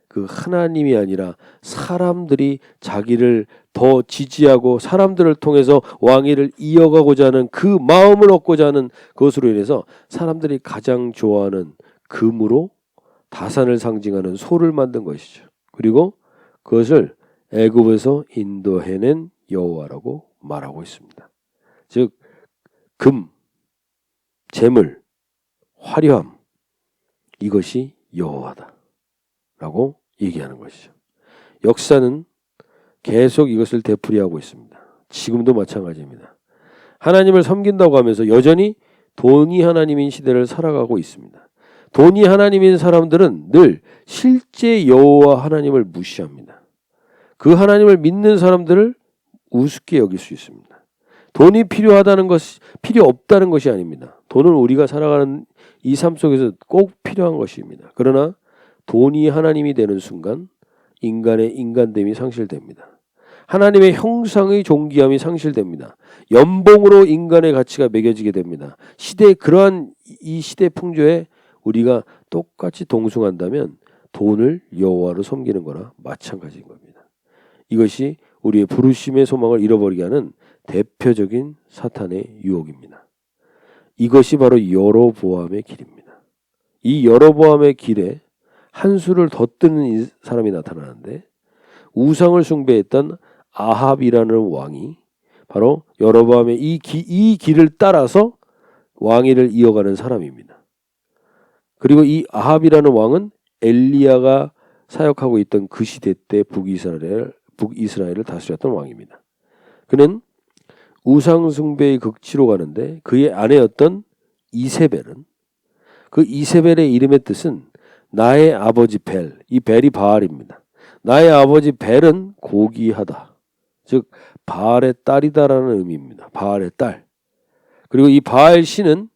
그 하나님이 아니라 사람들이 자기를 더 지지하고 사람들을 통해서 왕위를 이어가고자 하는 그 마음을 얻고자 하는 그것으로 인해서 사람들이 가장 좋아하는 금으로 다산을 상징하는 소를 만든 것이죠. 그리고 그것을 애굽에서 인도해낸 여호와라고 말하고 있습니다. 즉 금, 재물, 화려함, 이것이 여호와다 라고 얘기하는 것이죠. 역사는 계속 이것을 되풀이하고 있습니다. 지금도 마찬가지입니다. 하나님을 섬긴다고 하면서 여전히 돈이 하나님인 시대를 살아가고 있습니다. 돈이 하나님인 사람들은 늘 실제 여호와 하나님을 무시합니다. 그 하나님을 믿는 사람들을 우습게 여길 수 있습니다. 돈이 필요하다는 것이 필요 없다는 것이 아닙니다. 돈은 우리가 살아가는 이 삶 속에서 꼭 필요한 것입니다. 그러나 돈이 하나님이 되는 순간 인간의 인간됨이 상실됩니다. 하나님의 형상의 존귀함이 상실됩니다. 연봉으로 인간의 가치가 매겨지게 됩니다. 그러한 이 시대 풍조에 우리가 똑같이 동승한다면 돈을 여호와로 섬기는 거나 마찬가지인 겁니다. 이것이 우리의 부르심의 소망을 잃어버리게 하는 대표적인 사탄의 유혹입니다. 이것이 바로 여로보암의 길입니다. 이 여로보암의 길에 한 수를 더 뜨는 사람이 나타나는데 우상을 숭배했던 아합이라는 왕이 바로 여로보암의 이 길을 따라서 왕위를 이어가는 사람입니다. 그리고 이 아합이라는 왕은 엘리야가 사역하고 있던 그 시대 때 북이스라엘을 다스렸던 왕입니다. 그는 우상 숭배의 극치로 가는데 그의 아내였던 이세벨은 그 이세벨의 이름의 뜻은 나의 아버지 벨, 이 벨이 바알입니다. 나의 아버지 벨은 고귀하다. 즉 바알의 딸이다라는 의미입니다. 바알의 딸. 그리고 이 바알 신은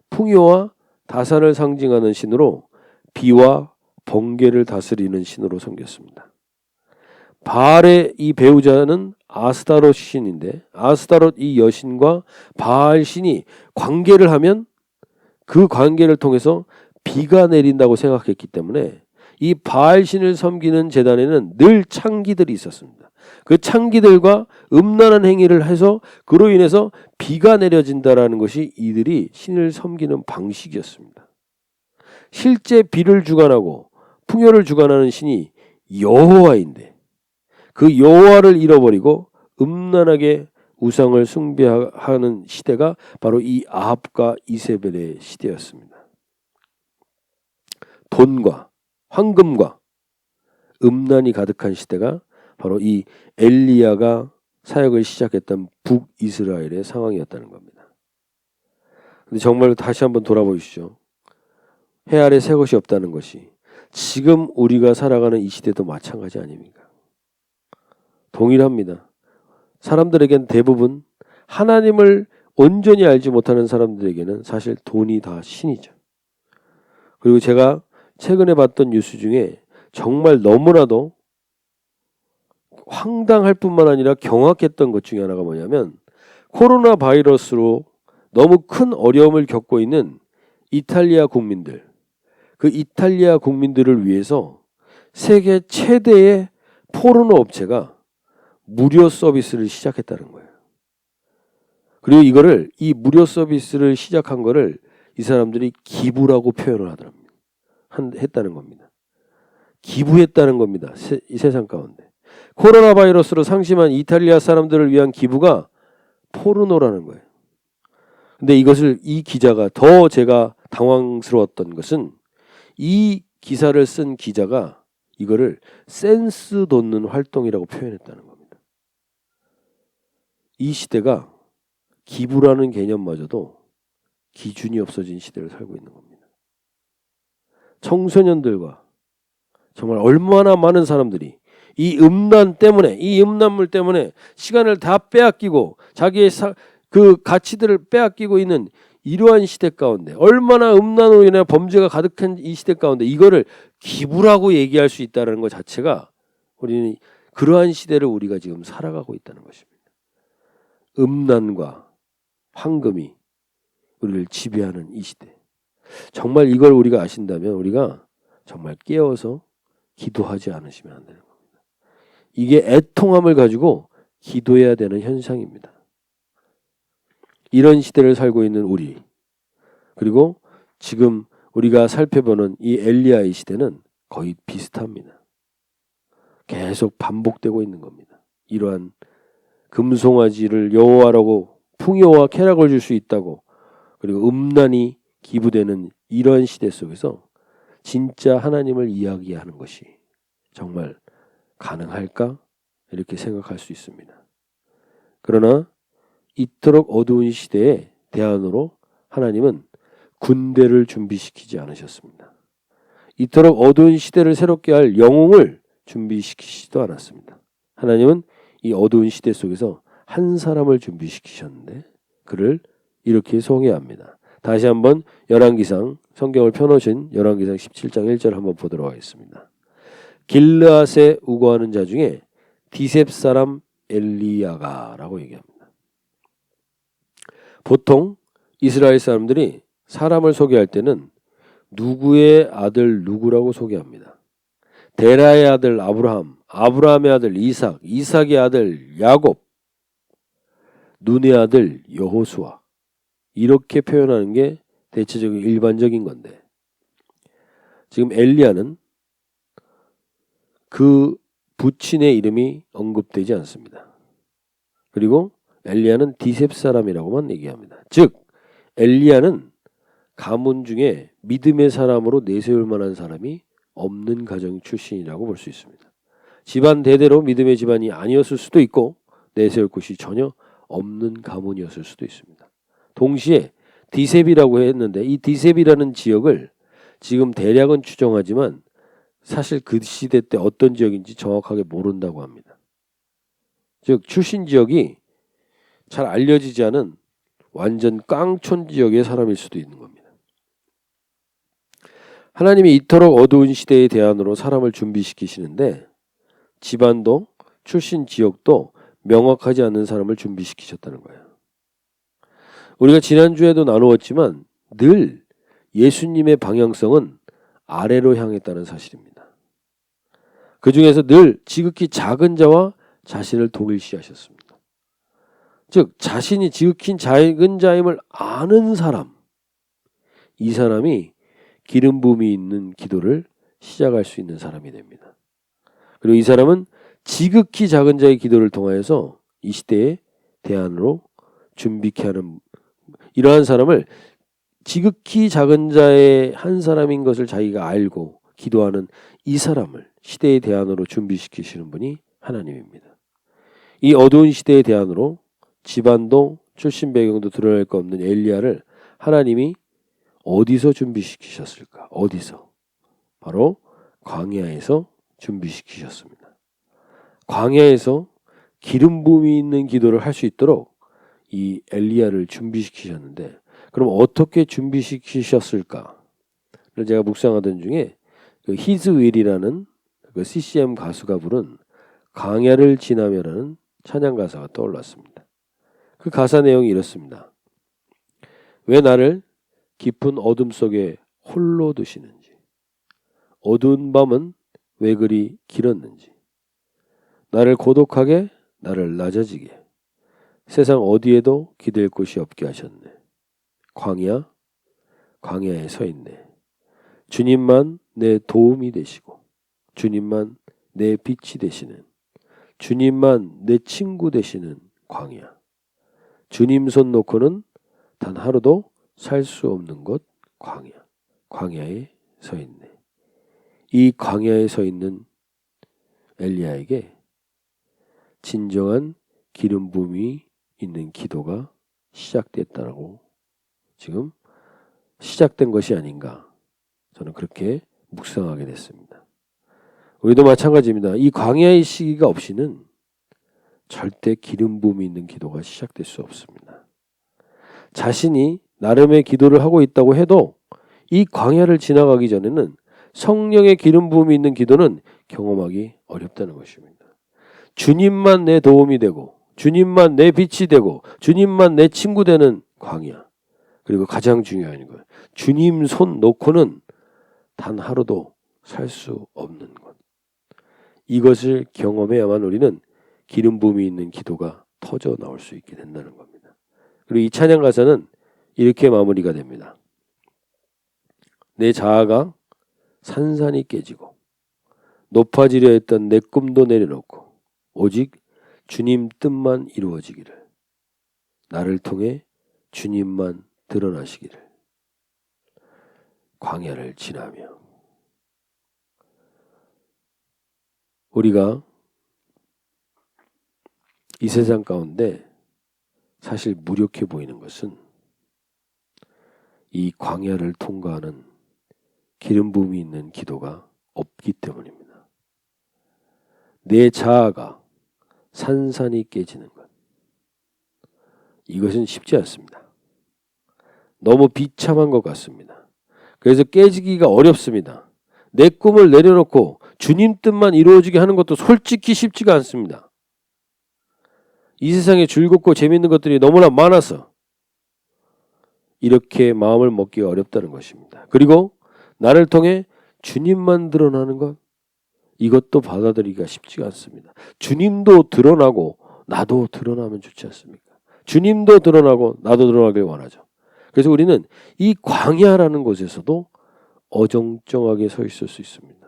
풍요와 다산을 상징하는 신으로 비와 번개를 다스리는 신으로 섬겼습니다. 바알의 이 배우자는 아스타롯 신인데 아스타롯 이 여신과 바알 신이 관계를 하면 그 관계를 통해서 비가 내린다고 생각했기 때문에 이 바알 신을 섬기는 제단에는 늘 창기들이 있었습니다. 그 창기들과 음란한 행위를 해서 그로 인해서 비가 내려진다라는 것이 이들이 신을 섬기는 방식이었습니다. 실제 비를 주관하고 풍요를 주관하는 신이 여호와인데 그 여호와를 잃어버리고 음란하게 우상을 숭배하는 시대가 바로 이 아합과 이세벨의 시대였습니다. 돈과 황금과 음란이 가득한 시대가 바로 이 엘리야가 사역을 시작했던 북이스라엘의 상황이었다는 겁니다. 근데 정말 다시 한번 돌아보시죠. 해 아래 새 것이 없다는 것이 지금 우리가 살아가는 이 시대도 마찬가지 아닙니까? 동일합니다. 사람들에겐 대부분 하나님을 온전히 알지 못하는 사람들에게는 사실 돈이 다 신이죠. 그리고 제가 최근에 봤던 뉴스 중에 정말 너무나도 황당할 뿐만 아니라 경악했던 것 중에 하나가 뭐냐면 코로나 바이러스로 너무 큰 어려움을 겪고 있는 이탈리아 국민들, 그 이탈리아 국민들을 위해서 세계 최대의 포르노 업체가 무료 서비스를 시작했다는 거예요. 그리고 이 무료 서비스를 시작한 거를 이 사람들이 기부라고 표현을 했다는 겁니다. 기부했다는 겁니다. 이 세상 가운데. 코로나 바이러스로 상심한 이탈리아 사람들을 위한 기부가 포르노라는 거예요. 근데 이 기자가 더 제가 당황스러웠던 것은 이 기사를 쓴 기자가 이거를 센스 돋는 활동이라고 표현했다는 겁니다. 이 시대가 기부라는 개념마저도 기준이 없어진 시대를 살고 있는 겁니다. 청소년들과 정말 얼마나 많은 사람들이 이 음란물 때문에 시간을 다 빼앗기고 자기의 그 가치들을 빼앗기고 있는 이러한 시대 가운데 얼마나 음란으로 인해 범죄가 가득한 이 시대 가운데 이거를 기부라고 얘기할 수 있다는 것 자체가 우리는 그러한 시대를 우리가 지금 살아가고 있다는 것입니다. 음란과 황금이 우리를 지배하는 이 시대. 정말 이걸 우리가 아신다면 우리가 정말 깨어서 기도하지 않으시면 안 되는 겁니다. 이게 애통함을 가지고 기도해야 되는 현상입니다. 이런 시대를 살고 있는 우리, 그리고 지금 우리가 살펴보는 이 엘리야의 시대는 거의 비슷합니다. 계속 반복되고 있는 겁니다. 이러한 금송아지를 여호와라고 풍요와 쾌락을 줄 수 있다고 그리고 음란이 기부되는 이러한 시대 속에서 진짜 하나님을 이야기하는 것이 정말 가능할까? 이렇게 생각할 수 있습니다. 그러나 이토록 어두운 시대에 대안으로 하나님은 군대를 준비시키지 않으셨습니다. 이토록 어두운 시대를 새롭게 할 영웅을 준비시키지도 않았습니다. 하나님은 이 어두운 시대 속에서 한 사람을 준비시키셨는데 그를 이렇게 소개합니다. 다시 한번 열왕기상 성경을 펴놓으신 열왕기상 17장 1절 한번 보도록 하겠습니다. 길르앗에 우거하는 자 중에 디셉 사람 엘리야가라고 얘기합니다. 보통 이스라엘 사람들이 사람을 소개할 때는 누구의 아들 누구라고 소개합니다. 데라의 아들 아브라함, 아브라함의 아들 이삭, 이삭의 아들 야곱, 눈의 아들 여호수아, 이렇게 표현하는 게 대체적인 일반적인 건데, 지금 엘리야는 그 부친의 이름이 언급되지 않습니다. 그리고 엘리야는 디셉 사람이라고만 얘기합니다. 즉 엘리야는 가문 중에 믿음의 사람으로 내세울 만한 사람이 없는 가정 출신이라고 볼 수 있습니다. 집안 대대로 믿음의 집안이 아니었을 수도 있고 내세울 곳이 전혀 없는 가문이었을 수도 있습니다. 동시에 디셉이라고 했는데 이 디셉이라는 지역을 지금 대략은 추정하지만 사실 그 시대 때 어떤 지역인지 정확하게 모른다고 합니다. 즉 출신 지역이 잘 알려지지 않은 완전 깡촌 지역의 사람일 수도 있는 겁니다. 하나님이 이토록 어두운 시대의 대안으로 사람을 준비시키시는데 집안도 출신 지역도 명확하지 않은 사람을 준비시키셨다는 거예요. 우리가 지난주에도 나누었지만 늘 예수님의 방향성은 아래로 향했다는 사실입니다. 그 중에서 늘 지극히 작은 자와 자신을 동일시하셨습니다. 즉 자신이 지극히 작은 자임을 아는 사람, 이 사람이 기름 부음이 있는 기도를 시작할 수 있는 사람이 됩니다. 그리고 이 사람은 지극히 작은 자의 기도를 통하여서 이 시대의 대안으로 준비케 하는, 이러한 사람을 지극히 작은 자의 한 사람인 것을 자기가 알고 기도하는 이 사람을 시대의 대안으로 준비시키시는 분이 하나님입니다. 이 어두운 시대의 대안으로 집안도 출신 배경도 드러날 거 없는 엘리야를 하나님이 어디서 준비시키셨을까? 어디서? 바로 광야에서 준비시키셨습니다. 광야에서 기름 부음이 있는 기도를 할 수 있도록 이 엘리야를 준비시키셨는데, 그럼 어떻게 준비시키셨을까? 를 제가 묵상하던 중에 그 히즈윌이라는 그 CCM 가수가 부른 광야를 지나며라는 찬양 가사가 떠올랐습니다. 그 가사 내용이 이렇습니다. 왜 나를 깊은 어둠 속에 홀로 두시는지, 어두운 밤은 왜 그리 길었는지, 나를 고독하게, 나를 낮아지게, 세상 어디에도 기댈 곳이 없게 하셨네. 광야에 서 있네. 주님만 내 도움이 되시고, 주님만 내 빛이 되시는, 주님만 내 친구 되시는 광야. 주님 손 놓고는 단 하루도 살 수 없는 곳 광야. 광야에 서 있네. 이 광야에 서 있는 엘리야에게 진정한 기름 부음이 있는 기도가 시작됐다라고, 지금 시작된 것이 아닌가, 저는 그렇게 묵상하게 됐습니다. 우리도 마찬가지입니다. 이 광야의 시기가 없이는 절대 기름 부음이 있는 기도가 시작될 수 없습니다. 자신이 나름의 기도를 하고 있다고 해도 이 광야를 지나가기 전에는 성령의 기름 부음이 있는 기도는 경험하기 어렵다는 것입니다. 주님만 내 도움이 되고, 주님만 내 빛이 되고, 주님만 내 친구 되는 광야. 그리고 가장 중요한 것, 주님 손 놓고는 단 하루도 살 수 없는 것. 이것을 경험해야만 우리는 기름 부음이 있는 기도가 터져 나올 수 있게 된다는 겁니다. 그리고 이 찬양 가사는 이렇게 마무리가 됩니다. 내 자아가 산산이 깨지고 높아지려 했던 내 꿈도 내려놓고 오직 주님 뜻만 이루어지기를, 나를 통해 주님만 드러나시기를, 광야를 지나며. 우리가 이 세상 가운데 사실 무력해 보이는 것은 이 광야를 통과하는 기름 부음이 있는 기도가 없기 때문입니다. 내 자아가 산산이 깨지는 것, 이것은 쉽지 않습니다. 너무 비참한 것 같습니다. 그래서 깨지기가 어렵습니다. 내 꿈을 내려놓고 주님 뜻만 이루어지게 하는 것도 솔직히 쉽지가 않습니다. 이 세상에 즐겁고 재밌는 것들이 너무나 많아서 이렇게 마음을 먹기가 어렵다는 것입니다. 그리고 나를 통해 주님만 드러나는 것, 이것도 받아들이기가 쉽지가 않습니다. 주님도 드러나고 나도 드러나면 좋지 않습니까? 주님도 드러나고 나도 드러나길 원하죠. 그래서 우리는 이 광야라는 곳에서도 어정쩡하게 서 있을 수 있습니다.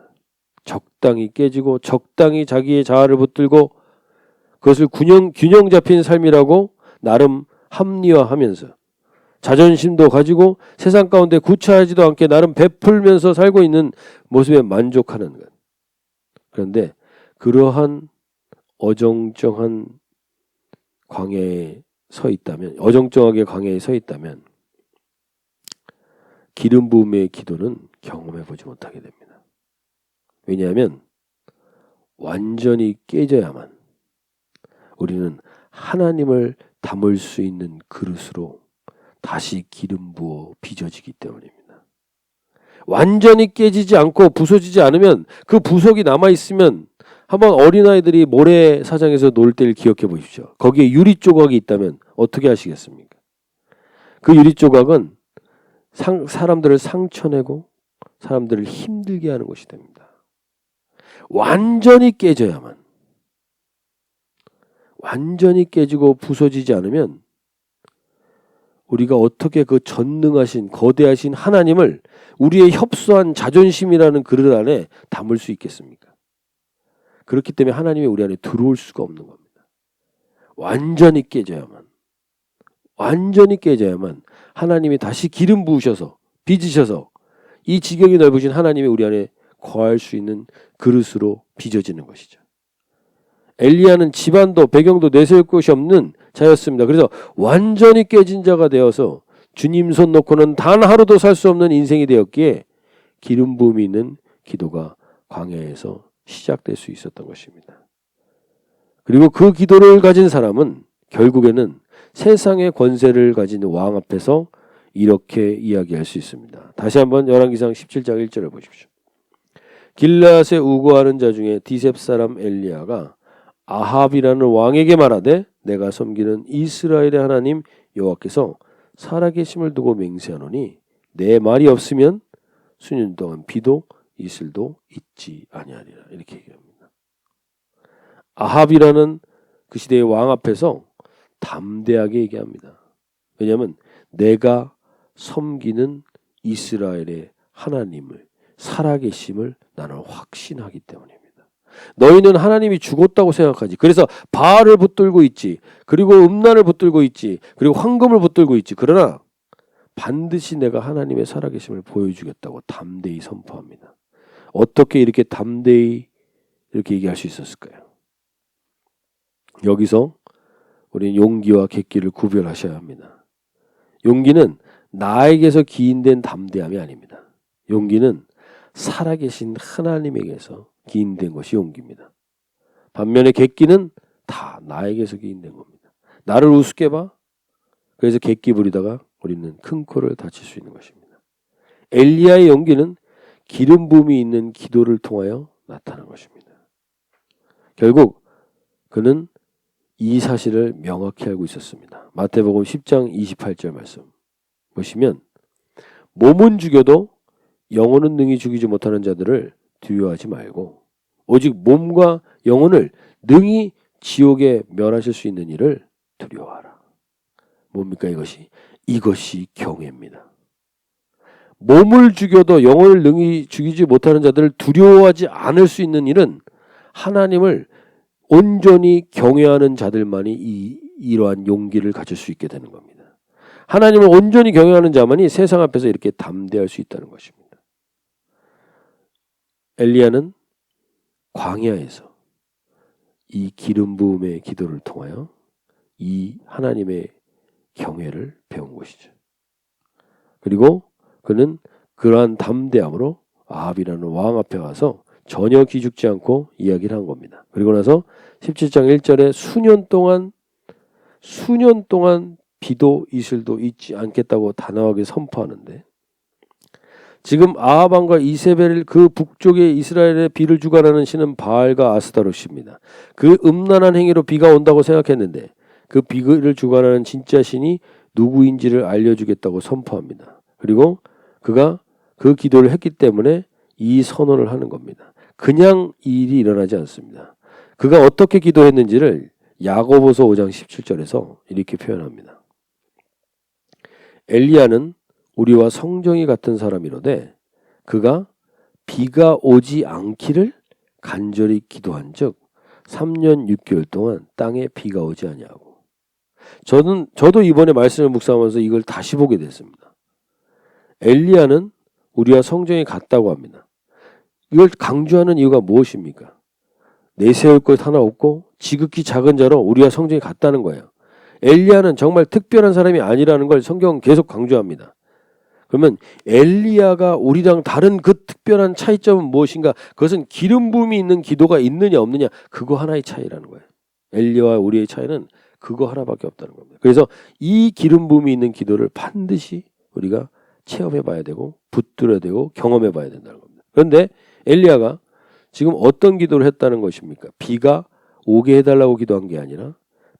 적당히 깨지고 적당히 자기의 자아를 붙들고 그것을 균형 잡힌 삶이라고 나름 합리화하면서 자존심도 가지고 세상 가운데 구차하지도 않게 나름 베풀면서 살고 있는 모습에 만족하는 것. 그런데 그러한 어정쩡한 광야에 서 있다면, 어정쩡하게 광야에 서 있다면 기름 부음의 기도는 경험해 보지 못하게 됩니다. 왜냐하면 완전히 깨져야만 우리는 하나님을 담을 수 있는 그릇으로 다시 기름 부어 빚어지기 때문입니다. 완전히 깨지지 않고 부서지지 않으면, 그 부속이 남아있으면, 한번 어린아이들이 모래사장에서 놀 때를 기억해 보십시오. 거기에 유리 조각이 있다면 어떻게 하시겠습니까? 그 유리 조각은 사람들을 상처내고 사람들을 힘들게 하는 것이 됩니다. 완전히 깨져야만, 완전히 깨지고 부서지지 않으면 우리가 어떻게 그 전능하신 거대하신 하나님을 우리의 협소한 자존심이라는 그릇 안에 담을 수 있겠습니까? 그렇기 때문에 하나님이 우리 안에 들어올 수가 없는 겁니다. 완전히 깨져야만 하나님이 다시 기름 부으셔서 빚으셔서 이 지경이 넓으신 하나님이 우리 안에 거할 수 있는 그릇으로 빚어지는 것이죠. 엘리야는 집안도 배경도 내세울 것이 없는 자였습니다. 그래서 완전히 깨진 자가 되어서 주님 손 놓고는 단 하루도 살 수 없는 인생이 되었기에 기름 부음이 있는 기도가 광야에서 시작될 수 있었던 것입니다. 그리고 그 기도를 가진 사람은 결국에는 세상의 권세를 가진 왕 앞에서 이렇게 이야기할 수 있습니다. 다시 한번 열왕기상 17장 1절을 보십시오. 길르앗에 우거하는 자 중에 디셉 사람 엘리야가 아합이라는 왕에게 말하되 내가 섬기는 이스라엘의 하나님 여호와께서 살아계심을 두고 맹세하노니 내 말이 없으면 수년 동안 비도 이슬도 있지 아니하리라. 이렇게 얘기합니다. 아합이라는 그 시대의 왕 앞에서 담대하게 얘기합니다. 왜냐하면 내가 섬기는 이스라엘의 하나님을, 살아계심을 나는 확신하기 때문입니다. 너희는 하나님이 죽었다고 생각하지. 그래서 바알을 붙들고 있지. 그리고 음란을 붙들고 있지. 그리고 황금을 붙들고 있지. 그러나 반드시 내가 하나님의 살아계심을 보여주겠다고 담대히 선포합니다. 어떻게 이렇게 담대히 이렇게 얘기할 수 있었을까요? 여기서 우리는 용기와 객기를 구별하셔야 합니다. 용기는 나에게서 기인된 담대함이 아닙니다. 용기는 살아계신 하나님에게서 기인된 것이 용기입니다. 반면에 객기는 다 나에게서 기인된 겁니다. 나를 우습게 봐. 그래서 객기 부리다가 우리는 큰 코를 다칠 수 있는 것입니다. 엘리야의 용기는 기름 부음이 있는 기도를 통하여 나타난 것입니다. 결국 그는 이 사실을 명확히 알고 있었습니다. 마태복음 10장 28절 말씀 보시면 몸은 죽여도 영혼은 능히 죽이지 못하는 자들을 두려워하지 말고 오직 몸과 영혼을 능히 지옥에 멸하실 수 있는 일을 두려워하라. 뭡니까 이것이? 이것이 경외입니다. 몸을 죽여도 영혼을 능히 죽이지 못하는 자들을 두려워하지 않을 수 있는 일은 하나님을 온전히 경외하는 자들만이 이러한 용기를 가질 수 있게 되는 겁니다. 하나님을 온전히 경외하는 자만이 세상 앞에서 이렇게 담대할 수 있다는 것입니다. 엘리야는 광야에서 이 기름 부음의 기도를 통하여 이 하나님의 경외를 배운 것이죠. 그리고 그는 그러한 담대함으로 아합이라는 왕 앞에 가서 전혀 기죽지 않고 이야기를 한 겁니다. 그리고 나서 17장 1절에 수년 동안 비도 이슬도 있지 않겠다고 단호하게 선포하는데 지금 아합 왕과 이세벨 그 북쪽에 이스라엘의 비를 주관하는 신은 바알과 아스타롯입니다. 그 음란한 행위로 비가 온다고 생각했는데 그 비를 주관하는 진짜 신이 누구인지를 알려주겠다고 선포합니다. 그리고 그가 그 기도를 했기 때문에 이 선언을 하는 겁니다. 그냥 이 일이 일어나지 않습니다. 그가 어떻게 기도했는지를 야고보서 5장 17절에서 이렇게 표현합니다. 엘리야는 우리와 성정이 같은 사람이로되 그가 비가 오지 않기를 간절히 기도한 즉 3년 6개월 동안 땅에 비가 오지 아니하고. 저도 이번에 말씀을 묵상하면서 이걸 다시 보게 됐습니다. 엘리야는 우리와 성정이 같다고 합니다. 이걸 강조하는 이유가 무엇입니까? 내세울 것 하나 없고 지극히 작은 자로 우리와 성정이 같다는 거예요. 엘리야는 정말 특별한 사람이 아니라는 걸 성경은 계속 강조합니다. 그러면 엘리야가 우리랑 다른 그 특별한 차이점은 무엇인가? 그것은 기름 부음이 있는 기도가 있느냐 없느냐 그거 하나의 차이라는 거예요. 엘리야와 우리의 차이는 그거 하나밖에 없다는 겁니다. 그래서 이 기름 부음이 있는 기도를 반드시 우리가 체험해 봐야 되고 붙들어야 되고 경험해 봐야 된다는 겁니다. 그런데 엘리야가 지금 어떤 기도를 했다는 것입니까? 비가 오게 해달라고 기도한 게 아니라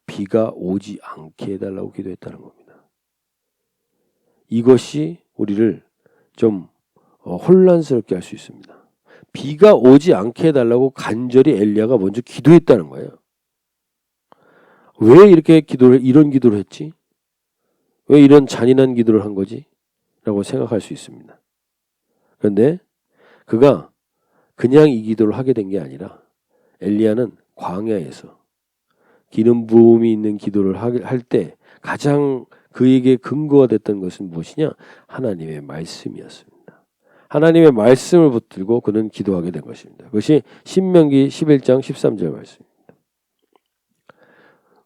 비가 오지 않게 해달라고 기도했다는 겁니다. 이것이 우리를 좀 혼란스럽게 할 수 있습니다. 비가 오지 않게 해달라고 간절히 엘리야가 먼저 기도했다는 거예요. 왜 이렇게 이런 기도를 했지? 왜 이런 잔인한 기도를 한 거지? 라고 생각할 수 있습니다. 그런데 그가 그냥 이 기도를 하게 된 게 아니라 엘리야는 광야에서 기름 부음이 있는 기도를 할 때 가장 그에게 근거가 됐던 것은 무엇이냐? 하나님의 말씀이었습니다. 하나님의 말씀을 붙들고 그는 기도하게 된 것입니다. 그것이 신명기 11장 13절 말씀입니다.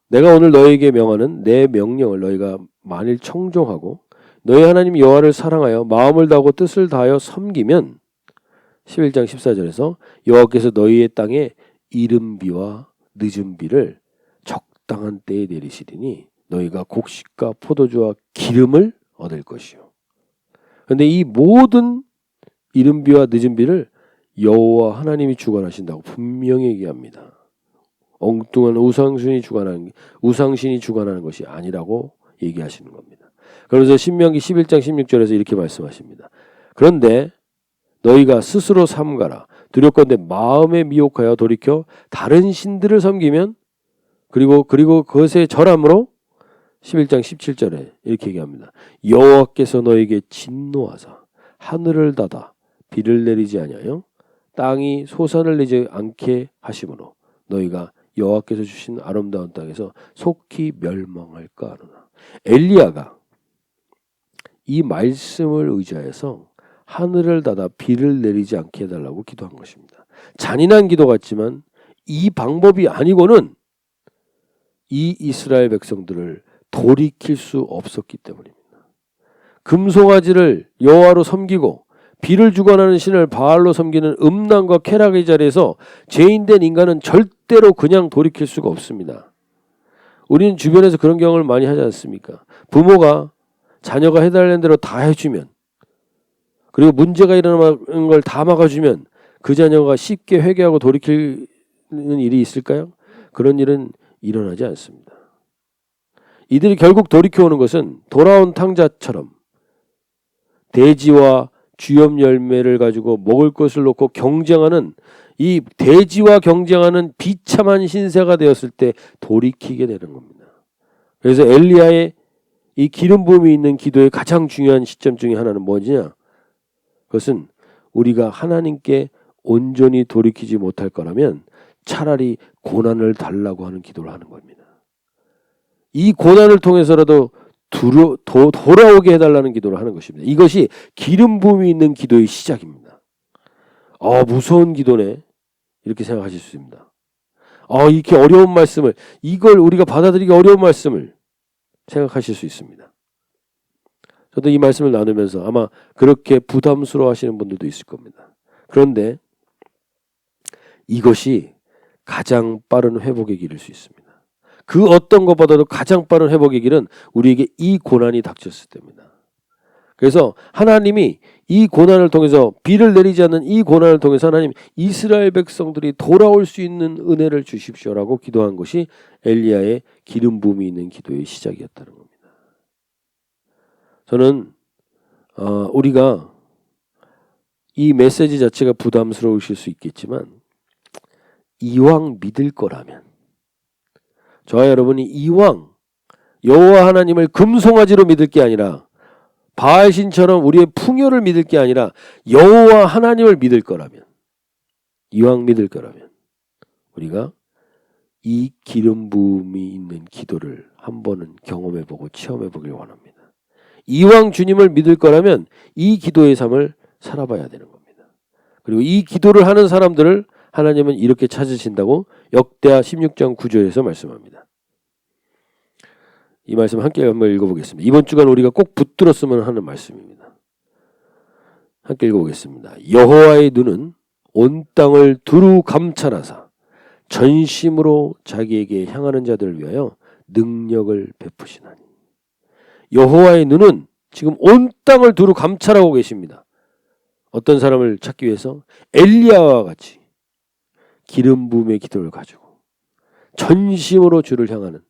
내가 오늘 너에게 명하는 내 명령을 너희가 만일 청종하고 너희 하나님 여호와를 사랑하여 마음을 다하고 뜻을 다하여 섬기면 11장 14절에서 여호와께서 너희의 땅에 이른 비와 늦은 비를 적당한 때에 내리시리니 너희가 곡식과 포도주와 기름을 얻을 것이요. 그런데 이 모든 이른 비와 늦은 비를 여호와 하나님이 주관하신다고 분명히 얘기합니다. 엉뚱한 우상신이 주관하는 것이 아니라고 얘기하시는 겁니다. 그래서 신명기 11장 16절에서 이렇게 말씀하십니다. 그런데 너희가 스스로 삼가라. 두렵건대 마음에 미혹하여 돌이켜 다른 신들을 섬기면 그리고 그것에 절함으로 11장 17절에 이렇게 얘기합니다. 여호와께서 너에게 진노하사 하늘을 닫아 비를 내리지 아니하여 땅이 소산을 내지 않게 하심으로 너희가 여호와께서 주신 아름다운 땅에서 속히 멸망할까 하노라. 엘리야가 이 말씀을 의지하여서 하늘을 닫아 비를 내리지 않게 해달라고 기도한 것입니다. 잔인한 기도 같지만 이 방법이 아니고는 이 이스라엘 백성들을 돌이킬 수 없었기 때문입니다. 금송아지를 여호와로 섬기고 비를 주관하는 신을 바알로 섬기는 음란과 쾌락의 자리에서 죄인된 인간은 절대로 그냥 돌이킬 수가 없습니다. 우리는 주변에서 그런 경험을 많이 하지 않습니까? 부모가 자녀가 해달라는 대로 다 해주면 그리고 문제가 일어나는 걸 다 막아주면 그 자녀가 쉽게 회개하고 돌이키는 일이 있을까요? 그런 일은 일어나지 않습니다. 이들이 결국 돌이켜오는 것은 돌아온 탕자처럼 돼지와 주염 열매를 가지고 먹을 것을 놓고 경쟁하는 이 돼지와 경쟁하는 비참한 신세가 되었을 때 돌이키게 되는 겁니다. 그래서 엘리야의 이 기름 부음이 있는 기도의 가장 중요한 시점 중에 하나는 뭐냐? 그것은 우리가 하나님께 온전히 돌이키지 못할 거라면 차라리 고난을 달라고 하는 기도를 하는 겁니다. 이 고난을 통해서라도 돌아오게 해달라는 기도를 하는 것입니다. 이것이 기름 부음이 있는 기도의 시작입니다. 무서운 기도네. 이렇게 생각하실 수 있습니다. 이렇게 어려운 말씀을, 이걸 우리가 받아들이기 어려운 말씀을 생각하실 수 있습니다. 저도 이 말씀을 나누면서 아마 그렇게 부담스러워 하시는 분들도 있을 겁니다. 그런데 이것이 가장 빠른 회복의 길일 수 있습니다. 그 어떤 것보다도 가장 빠른 회복의 길은 우리에게 이 고난이 닥쳤을 때입니다. 그래서 하나님이 이 고난을 통해서 비를 내리지 않는 이 고난을 통해서 하나님 이스라엘 백성들이 돌아올 수 있는 은혜를 주십시오라고 기도한 것이 엘리야의 기름 부음이 있는 기도의 시작이었다는 겁니다. 저는 우리가 이 메시지 자체가 부담스러우실 수 있겠지만 이왕 믿을 거라면 저와 여러분이 이왕 여호와 하나님을 금송아지로 믿을 게 아니라 바알신처럼 우리의 풍요를 믿을 게 아니라 여호와 하나님을 믿을 거라면 이왕 믿을 거라면 우리가 이 기름 부음이 있는 기도를 한 번은 경험해보고 체험해보길 원합니다. 이왕 주님을 믿을 거라면 이 기도의 삶을 살아봐야 되는 겁니다. 그리고 이 기도를 하는 사람들을 하나님은 이렇게 찾으신다고 역대하 16장 9절에서 말씀합니다. 이 말씀 함께 한번 읽어보겠습니다. 이번 주간 우리가 꼭 붙들었으면 하는 말씀입니다. 함께 읽어보겠습니다. 여호와의 눈은 온 땅을 두루 감찰하사 전심으로 자기에게 향하는 자들을 위하여 능력을 베푸시나니. 여호와의 눈은 지금 온 땅을 두루 감찰하고 계십니다. 어떤 사람을 찾기 위해서? 엘리야와 같이 기름 부음의 기도를 가지고 전심으로 주를 향하는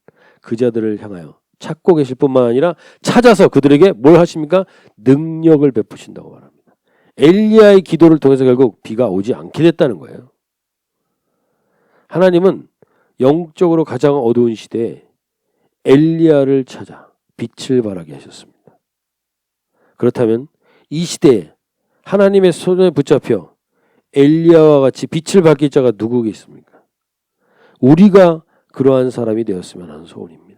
그 자들을 향하여 찾고 계실 뿐만 아니라 찾아서 그들에게 뭘 하십니까? 능력을 베푸신다고 말합니다. 엘리야의 기도를 통해서 결국 비가 오지 않게 됐다는 거예요. 하나님은 영적으로 가장 어두운 시대에 엘리야를 찾아 빛을 발하게 하셨습니다. 그렇다면 이 시대에 하나님의 손에 붙잡혀 엘리야와 같이 빛을 밝힐 자가 누구겠습니까? 우리가 그러한 사람이 되었으면 하는 소원입니다.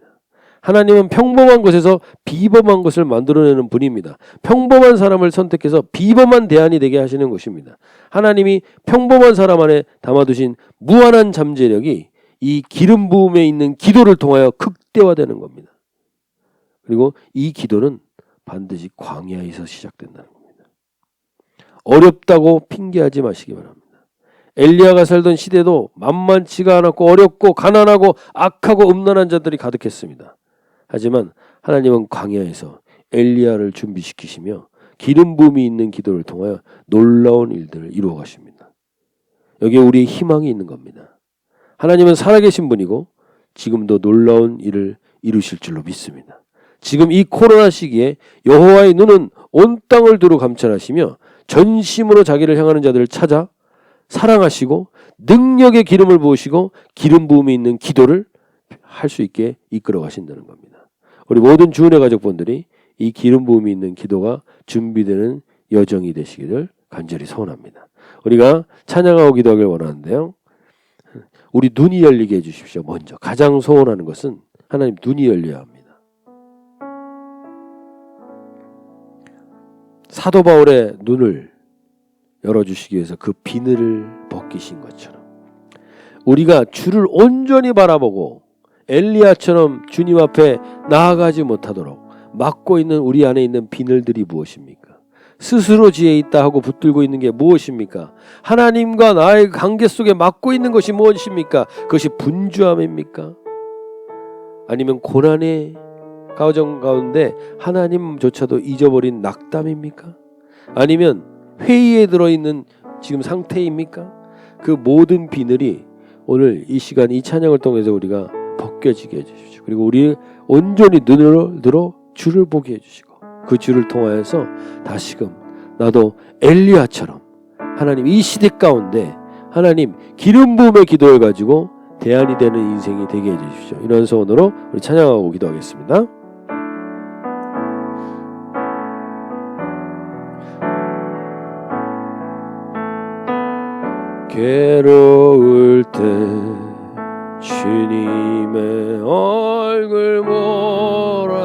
하나님은 평범한 것에서 비범한 것을 만들어내는 분입니다. 평범한 사람을 선택해서 비범한 대안이 되게 하시는 것입니다. 하나님이 평범한 사람 안에 담아두신 무한한 잠재력이 이 기름 부음에 있는 기도를 통하여 극대화되는 겁니다. 그리고 이 기도는 반드시 광야에서 시작된다는 겁니다. 어렵다고 핑계하지 마시기 바랍니다. 엘리야가 살던 시대도 만만치가 않았고 어렵고 가난하고 악하고 음란한 자들이 가득했습니다. 하지만 하나님은 광야에서 엘리야를 준비시키시며 기름 부음이 있는 기도를 통하여 놀라운 일들을 이루어 가십니다. 여기에 우리의 희망이 있는 겁니다. 하나님은 살아계신 분이고 지금도 놀라운 일을 이루실 줄로 믿습니다. 지금 이 코로나 시기에 여호와의 눈은 온 땅을 두루 감찰하시며 전심으로 자기를 향하는 자들을 찾아 사랑하시고 능력의 기름을 부으시고 기름 부음이 있는 기도를 할 수 있게 이끌어 가신다는 겁니다. 우리 모든 주은혜 가족분들이 이 기름 부음이 있는 기도가 준비되는 여정이 되시기를 간절히 소원합니다. 우리가 찬양하고 기도하길 원하는데요. 우리 눈이 열리게 해주십시오. 먼저 가장 소원하는 것은 하나님 눈이 열려야 합니다. 사도 바울의 눈을 열어주시기 위해서 그 비늘을 벗기신 것처럼 우리가 주를 온전히 바라보고 엘리야처럼 주님 앞에 나아가지 못하도록 막고 있는 우리 안에 있는 비늘들이 무엇입니까? 스스로 지혜 있다 하고 붙들고 있는 게 무엇입니까? 하나님과 나의 관계 속에 막고 있는 것이 무엇입니까? 그것이 분주함입니까? 아니면 고난의 가정 가운데 하나님조차도 잊어버린 낙담입니까? 아니면 회의에 들어있는 지금 상태입니까? 그 모든 비늘이 오늘 이 시간 이 찬양을 통해서 우리가 벗겨지게 해주십시오. 그리고 우리 온전히 눈을 들어 주를 보게 해주시고 그 주를 통하여서 다시금 나도 엘리야처럼 하나님 이 시대 가운데 하나님 기름 부음의 기도를 가지고 대안이 되는 인생이 되게 해주십시오. 이런 소원으로 우리 찬양하고 기도하겠습니다. 괴로울 때 주님의 얼굴 보라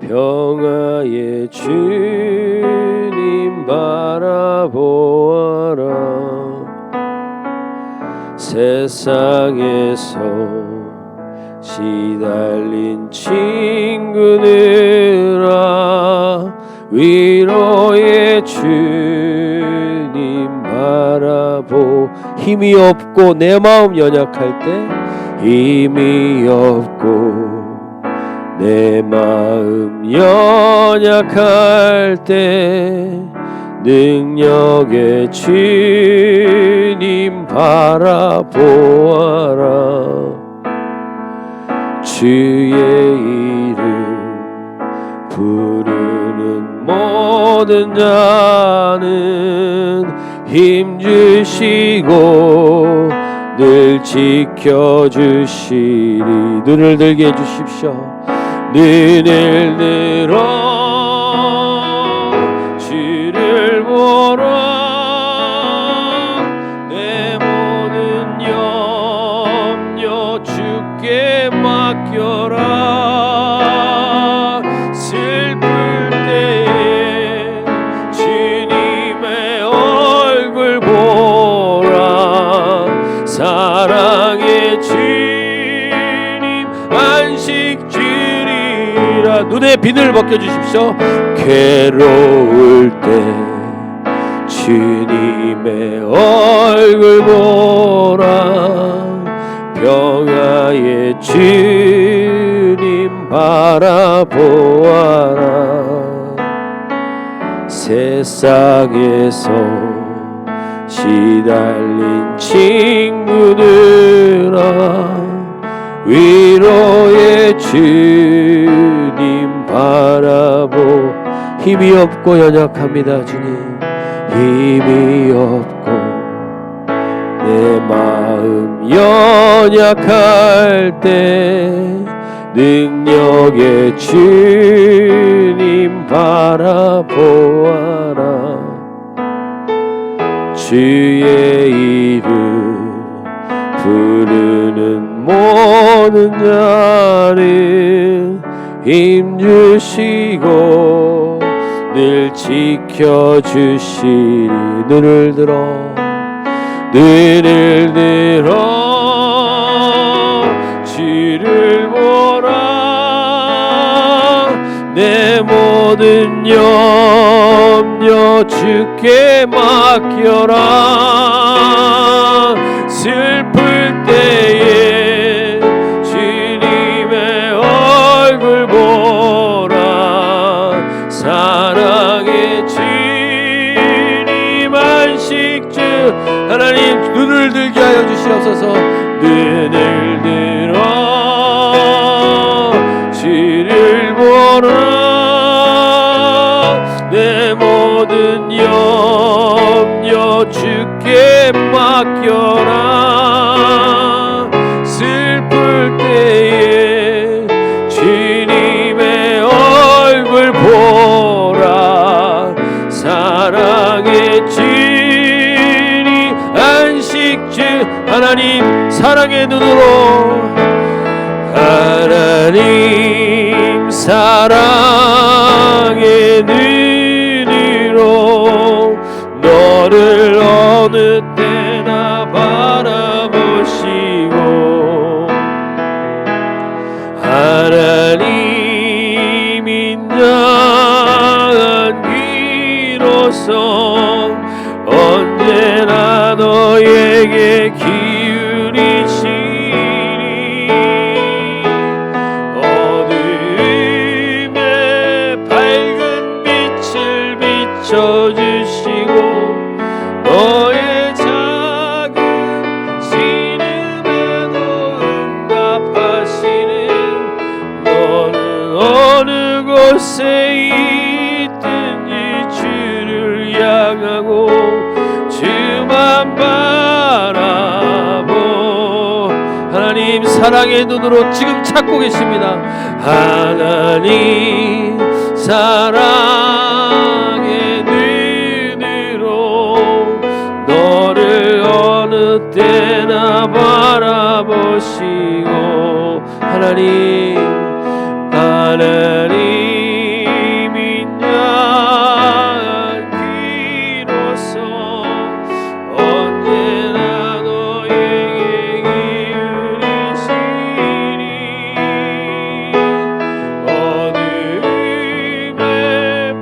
평화의 주님 바라보아라 세상에서 시달린 친구들아 위로의 주님 바라보 힘이 없고 내 마음 연약할 때 힘이 없고 내 마음 연약할 때 능력의 주님 바라보아라. 주의 이름 부르는 모든 자는 힘주시고 늘 지켜주시리. 눈을 들게 해주십시오. 눈을 들어 주를 보라. 내 모든 염려 주께 맡겨라. 슬플 때에 주님의 얼굴 보라. 사랑의 주님 안식 주리라. 눈에 비늘 벗겨주십시오. 괴로울 때 주님의 얼굴 보라. 평화의 주님 바라보아라. 세상에서 시달린 친구들아 위로의 주님 바라보. 힘이 없고 연약합니다. 주님 힘이 없고 내 마음 연약할 때 능력의 주님 바라보아라. 주의 이름 부르는 모든 자는 힘주시고 늘 지켜주시리. 눈을 들어 주를 보라. 내 모든 염려 주께 맡겨라. 슬플 때에 주님의 얼굴 보라. 사랑의 주님 안식주 하나님 눈을 들게 하여 주시옵소서. 눈을 들어 주를 보라. 내 모든 염려 주께 맡겨라. 슬플 때에 주님의 얼굴 보라. 사랑의 주님 안식주 하나님 사랑의 눈으로 하나님 사랑의 눈으로 너를 어느 때나 바라보시고 하나님 인자한 귀로서 언제나 너에게 기울이시니 어둠에 밝은 빛을 비춰주시고 너의 작은 신음에도 응답하시는 너는 어느 곳에 있든지 주를 향하고 주만 바라보. 하나님 사랑의 눈으로 지금 찾고 계십니다. 하나님 사랑의 눈으로 너를 어느 때나 바라보시고 하나님 인자한 귀로서 언제나 너에게 기울이시니 어둠에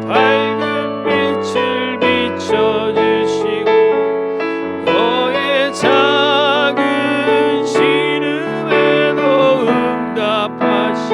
밝은 빛을 비춰주시고 너의 작은 신음에도 응답하시고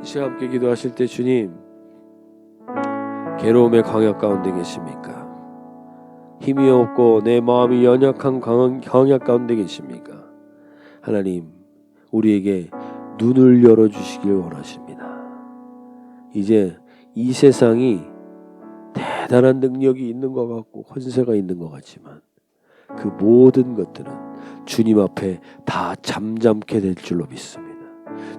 시간 함께 기도하실 때 주님, 괴로움의 광야 가운데 계십니까? 힘이 없고 내 마음이 연약한 광야 가운데 계십니까? 하나님, 우리에게 눈을 열어주시길 원하십니다. 이제 이 세상이 대단한 능력이 있는 것 같고 권세가 있는 것 같지만 그 모든 것들은 주님 앞에 다 잠잠게 될 줄로 믿습니다.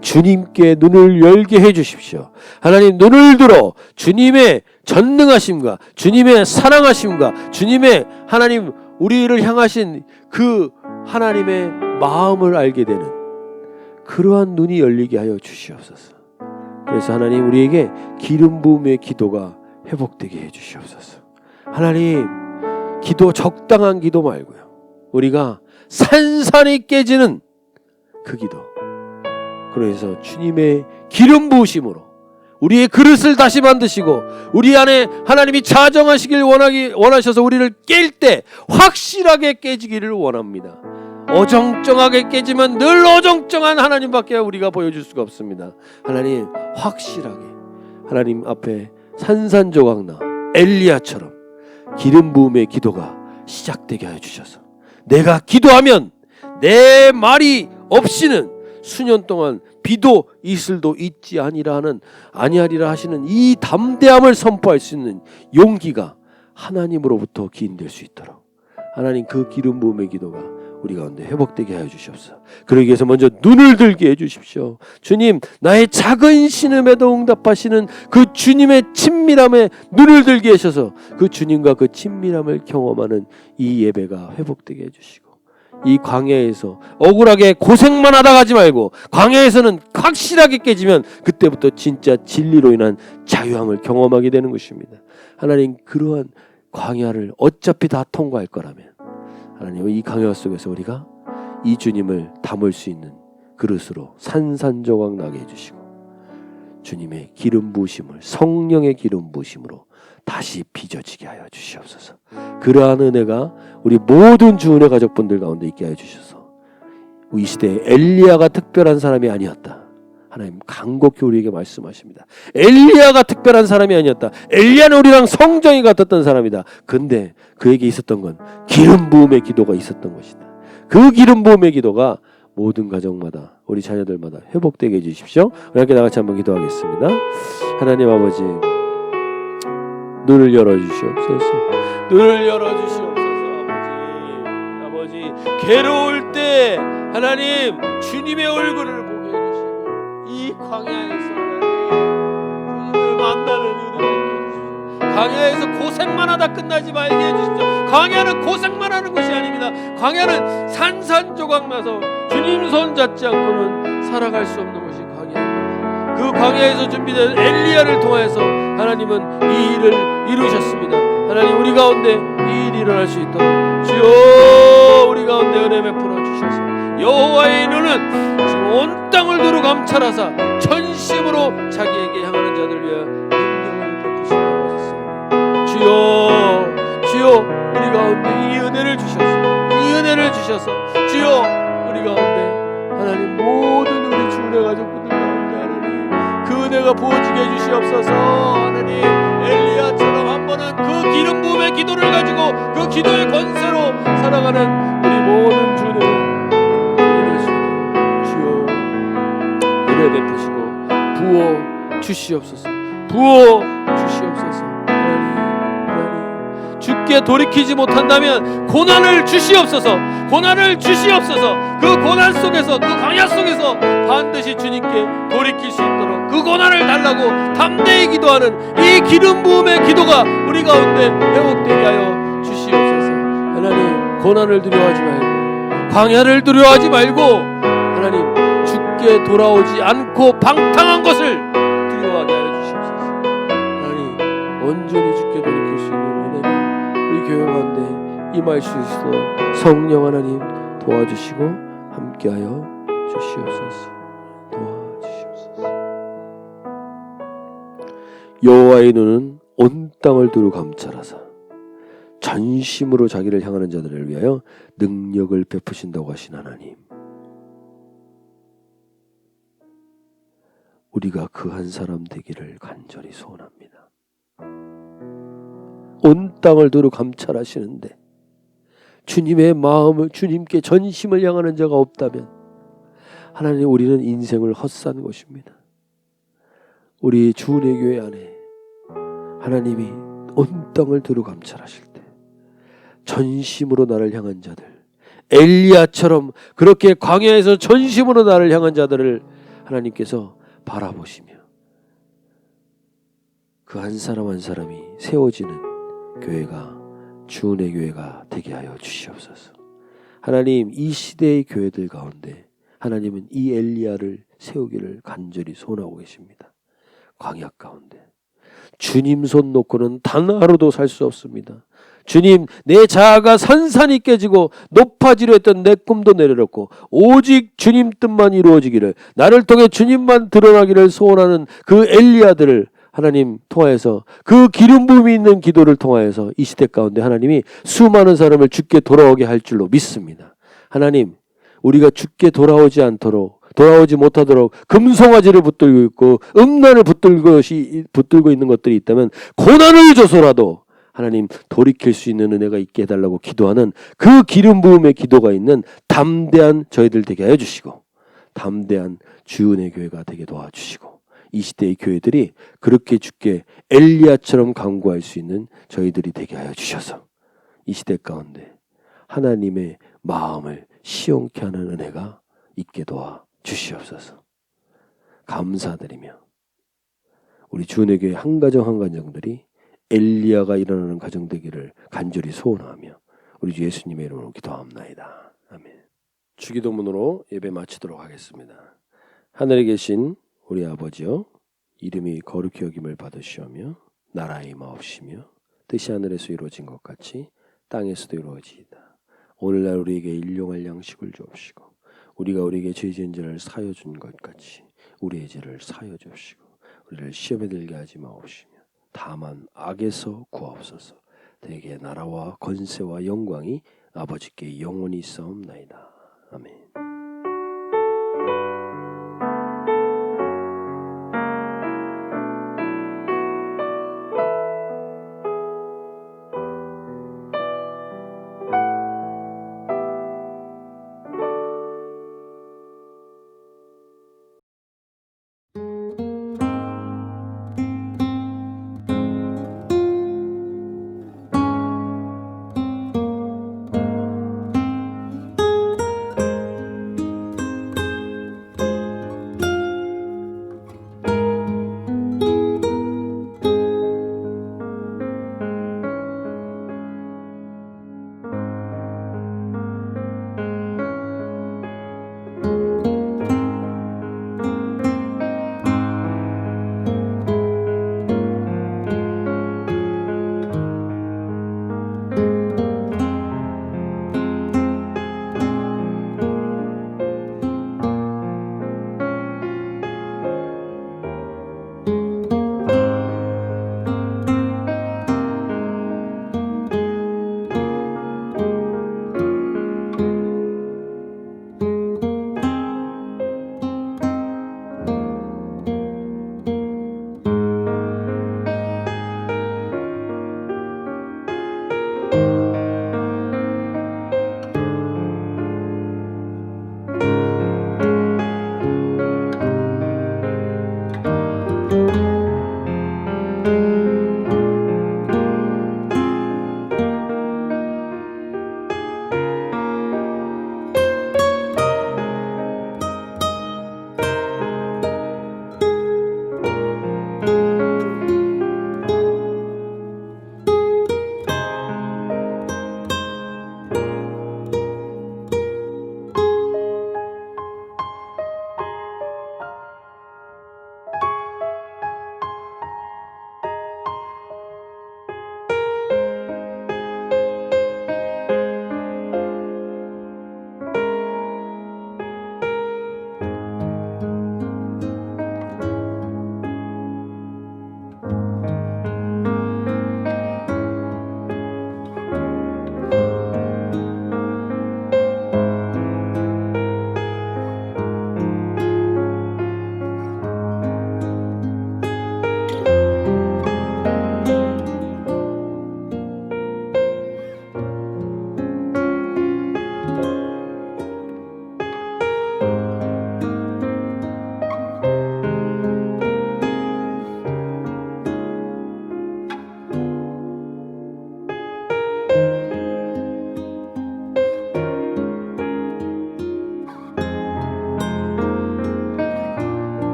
주님께 눈을 열게 해주십시오. 하나님, 눈을 들어 주님의 전능하심과 주님의 사랑하심과 주님의 하나님 우리를 향하신 그 하나님의 마음을 알게 되는 그러한 눈이 열리게 하여 주시옵소서. 그래서 하나님, 우리에게 기름 부음의 기도가 회복되게 해주시옵소서. 하나님, 기도, 적당한 기도 말고요, 우리가 산산이 깨지는 그 기도, 그래서 주님의 기름 부으심으로 우리의 그릇을 다시 만드시고 우리 안에 하나님이 자정하시길 원하셔서 우리를 깰 때 확실하게 깨지기를 원합니다. 어정쩡하게 깨지면 늘 어정쩡한 하나님밖에 우리가 보여줄 수가 없습니다. 하나님, 확실하게 하나님 앞에 산산조각나 엘리야처럼 기름 부음의 기도가 시작되게 하여 주셔서 내가 기도하면 내 말이 없이는 수년 동안 비도 이슬도 있지 아니하리라 하시는 이 담대함을 선포할 수 있는 용기가 하나님으로부터 기인될 수 있도록 하나님, 그 기름 부음의 기도가 우리 가운데 회복되게 하여 주시옵소서. 그러기 위해서 먼저 눈을 들게 해 주십시오. 주님, 나의 작은 신음에도 응답하시는 그 주님의 친밀함에 눈을 들게 하셔서 그 주님과 그 친밀함을 경험하는 이 예배가 회복되게 해 주시고, 이 광야에서 억울하게 고생만 하다 가지 말고 광야에서는 확실하게 깨지면 그때부터 진짜 진리로 인한 자유함을 경험하게 되는 것입니다. 하나님, 그러한 광야를 어차피 다 통과할 거라면 하나님, 이 광야 속에서 우리가 이 주님을 담을 수 있는 그릇으로 산산조각 나게 해주시고 주님의 기름 부으심을, 성령의 기름 부으심으로 다시 빚어지게 하여 주시옵소서. 그러한 은혜가 우리 모든 주은혜 가족분들 가운데 있게 하여 주셔서 이 시대에 엘리야가 특별한 사람이 아니었다, 하나님 간곡히 우리에게 말씀하십니다. 엘리야가 특별한 사람이 아니었다. 엘리야는 우리랑 성정이 같았던 사람이다. 근데 그에게 있었던 건 기름 부음의 기도가 있었던 것이다. 그 기름 부음의 기도가 모든 가정마다, 우리 자녀들마다 회복되게 해주십시오. 우리 함께 나같이 한번 기도하겠습니다. 하나님 아버지, 눈을 열어주시옵소서. 눈을 열어주시옵소서. 아버지, 괴로울 때 하나님 주님의 얼굴을 보게 해주시고 이 광야에서 하나님 주님을 만나는 은혜를 주십시오. 광야에서 고생만 하다 끝나지 말게 해주십시오. 광야는 고생만 하는 것이 아닙니다. 광야는 산산조각 나서 주님 손 잡지 않고는 살아갈 수 없는 것이 광야입니다. 그 광야에서 준비된 엘리야를 통해서 하나님은 이 일을 이루셨습니다. 하나님, 우리 가운데 이 일이 일어날 수 있도록 주여 우리 가운데 은혜 베풀어 주셔서 여호와의 눈은 지금 온 땅을 두루 감찰하사 전심으로 자기에게 향하는 자들 위하여 능력을 베푸신다고 하셨습니다. 주여 우리 가운데 이 은혜를 주셔서 주여 우리 가운데 하나님 모든 우리 주은혜 가족분들 가운데 하나님 그 은혜가 부어지게 해주시옵소서. 하나님, 엘리야처럼 한 번은 그 기름 부음의 기도를 가지고 그 기도의 권세로 살아가는 우리 모든 주은혜를 주여 은혜 베푸시고 부어 주시옵소서. 하나님, 주께 돌이키지 못한다면 고난을 주시옵소서. 그 고난 속에서, 그 광야 속에서 반드시 주님께 돌이킬 수 있도록 그 고난을 달라고 담대히 기도하는 이 기름 부음의 기도가 우리 가운데 회복되게 하여 주시옵소서. 하나님, 고난을 두려워하지 말고 광야를 두려워하지 말고 하나님, 주께 돌아오지 않고 방탕한 것을 두려워하게 하여 주시옵소서. 하나님, 온전히 주께 돌이킬 수 있는 은혜가 우리 교회 가운데 임할 수 있도록 성령 하나님 도와주시고 함께하여 주시옵소서. 여호와의 눈은 온 땅을 두루 감찰하사 전심으로 자기를 향하는 자들을 위하여 능력을 베푸신다고 하신 하나님, 우리가 그 한 사람 되기를 간절히 소원합니다. 온 땅을 두루 감찰하시는데 주님의 마음을, 주님께 전심을 향하는 자가 없다면 하나님, 우리는 인생을 헛산 것입니다. 우리 주은혜 교회 안에 하나님이 온 땅을 두루 감찰하실 때 전심으로 나를 향한 자들, 엘리야처럼 그렇게 광야에서 전심으로 나를 향한 자들을 하나님께서 바라보시며 그 한 사람 한 사람이 세워지는 교회가 주은혜 교회가 되게 하여 주시옵소서. 하나님, 이 시대의 교회들 가운데 하나님은 이 엘리야를 세우기를 간절히 소원하고 계십니다. 광야 가운데 주님 손 놓고는 단 하루도 살 수 없습니다. 주님, 내 자아가 산산이 깨지고 높아지려 했던 내 꿈도 내려놓고 오직 주님 뜻만 이루어지기를, 나를 통해 주님만 드러나기를 소원하는 그 엘리야들을 하나님 통하여서, 그 기름 부음이 있는 기도를 통하여서 이 시대 가운데 하나님이 수많은 사람을 주께 돌아오게 할 줄로 믿습니다. 하나님, 우리가 주께 돌아오지 못하도록 금송아지를 붙들고 있고 음란을 붙들고 있는 것들이 있다면 고난을 줘서라도 하나님 돌이킬 수 있는 은혜가 있게 해달라고 기도하는 그 기름 부음의 기도가 있는 담대한 저희들 되게 하여 주시고, 담대한 주은혜 교회가 되게 도와주시고, 이 시대의 교회들이 그렇게 주께 엘리야처럼 간구할 수 있는 저희들이 되게 하여 주셔서 이 시대 가운데 하나님의 마음을 시원케 하는 은혜가 있게 도와 주시옵소서. 감사드리며 우리 주은혜 교회 한 가정 한 가정들이 엘리야가 일어나는 가정 되기를 간절히 소원하며 우리 주 예수님의 이름으로 기도합나이다. 아멘. 주기도문으로 예배 마치도록 하겠습니다. 하늘에 계신 우리 아버지여, 이름이 거룩히 여김을 받으시오며 나라의 마옵시며 뜻이 하늘에서 이루어진 것 같이 땅에서도 이루어지이다. 오늘날 우리에게 일용할 양식을 주옵시고 우리가 우리에게 죄 지은 자를 사하여 준 것 같이 우리의 죄를 사하여 주옵시고 우리를 시험에 들게 하지 마옵시며 다만 악에서 구하옵소서. 대개 나라와 권세와 영광이 아버지께 영원히 있사옵나이다. 아멘.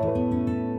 안녕.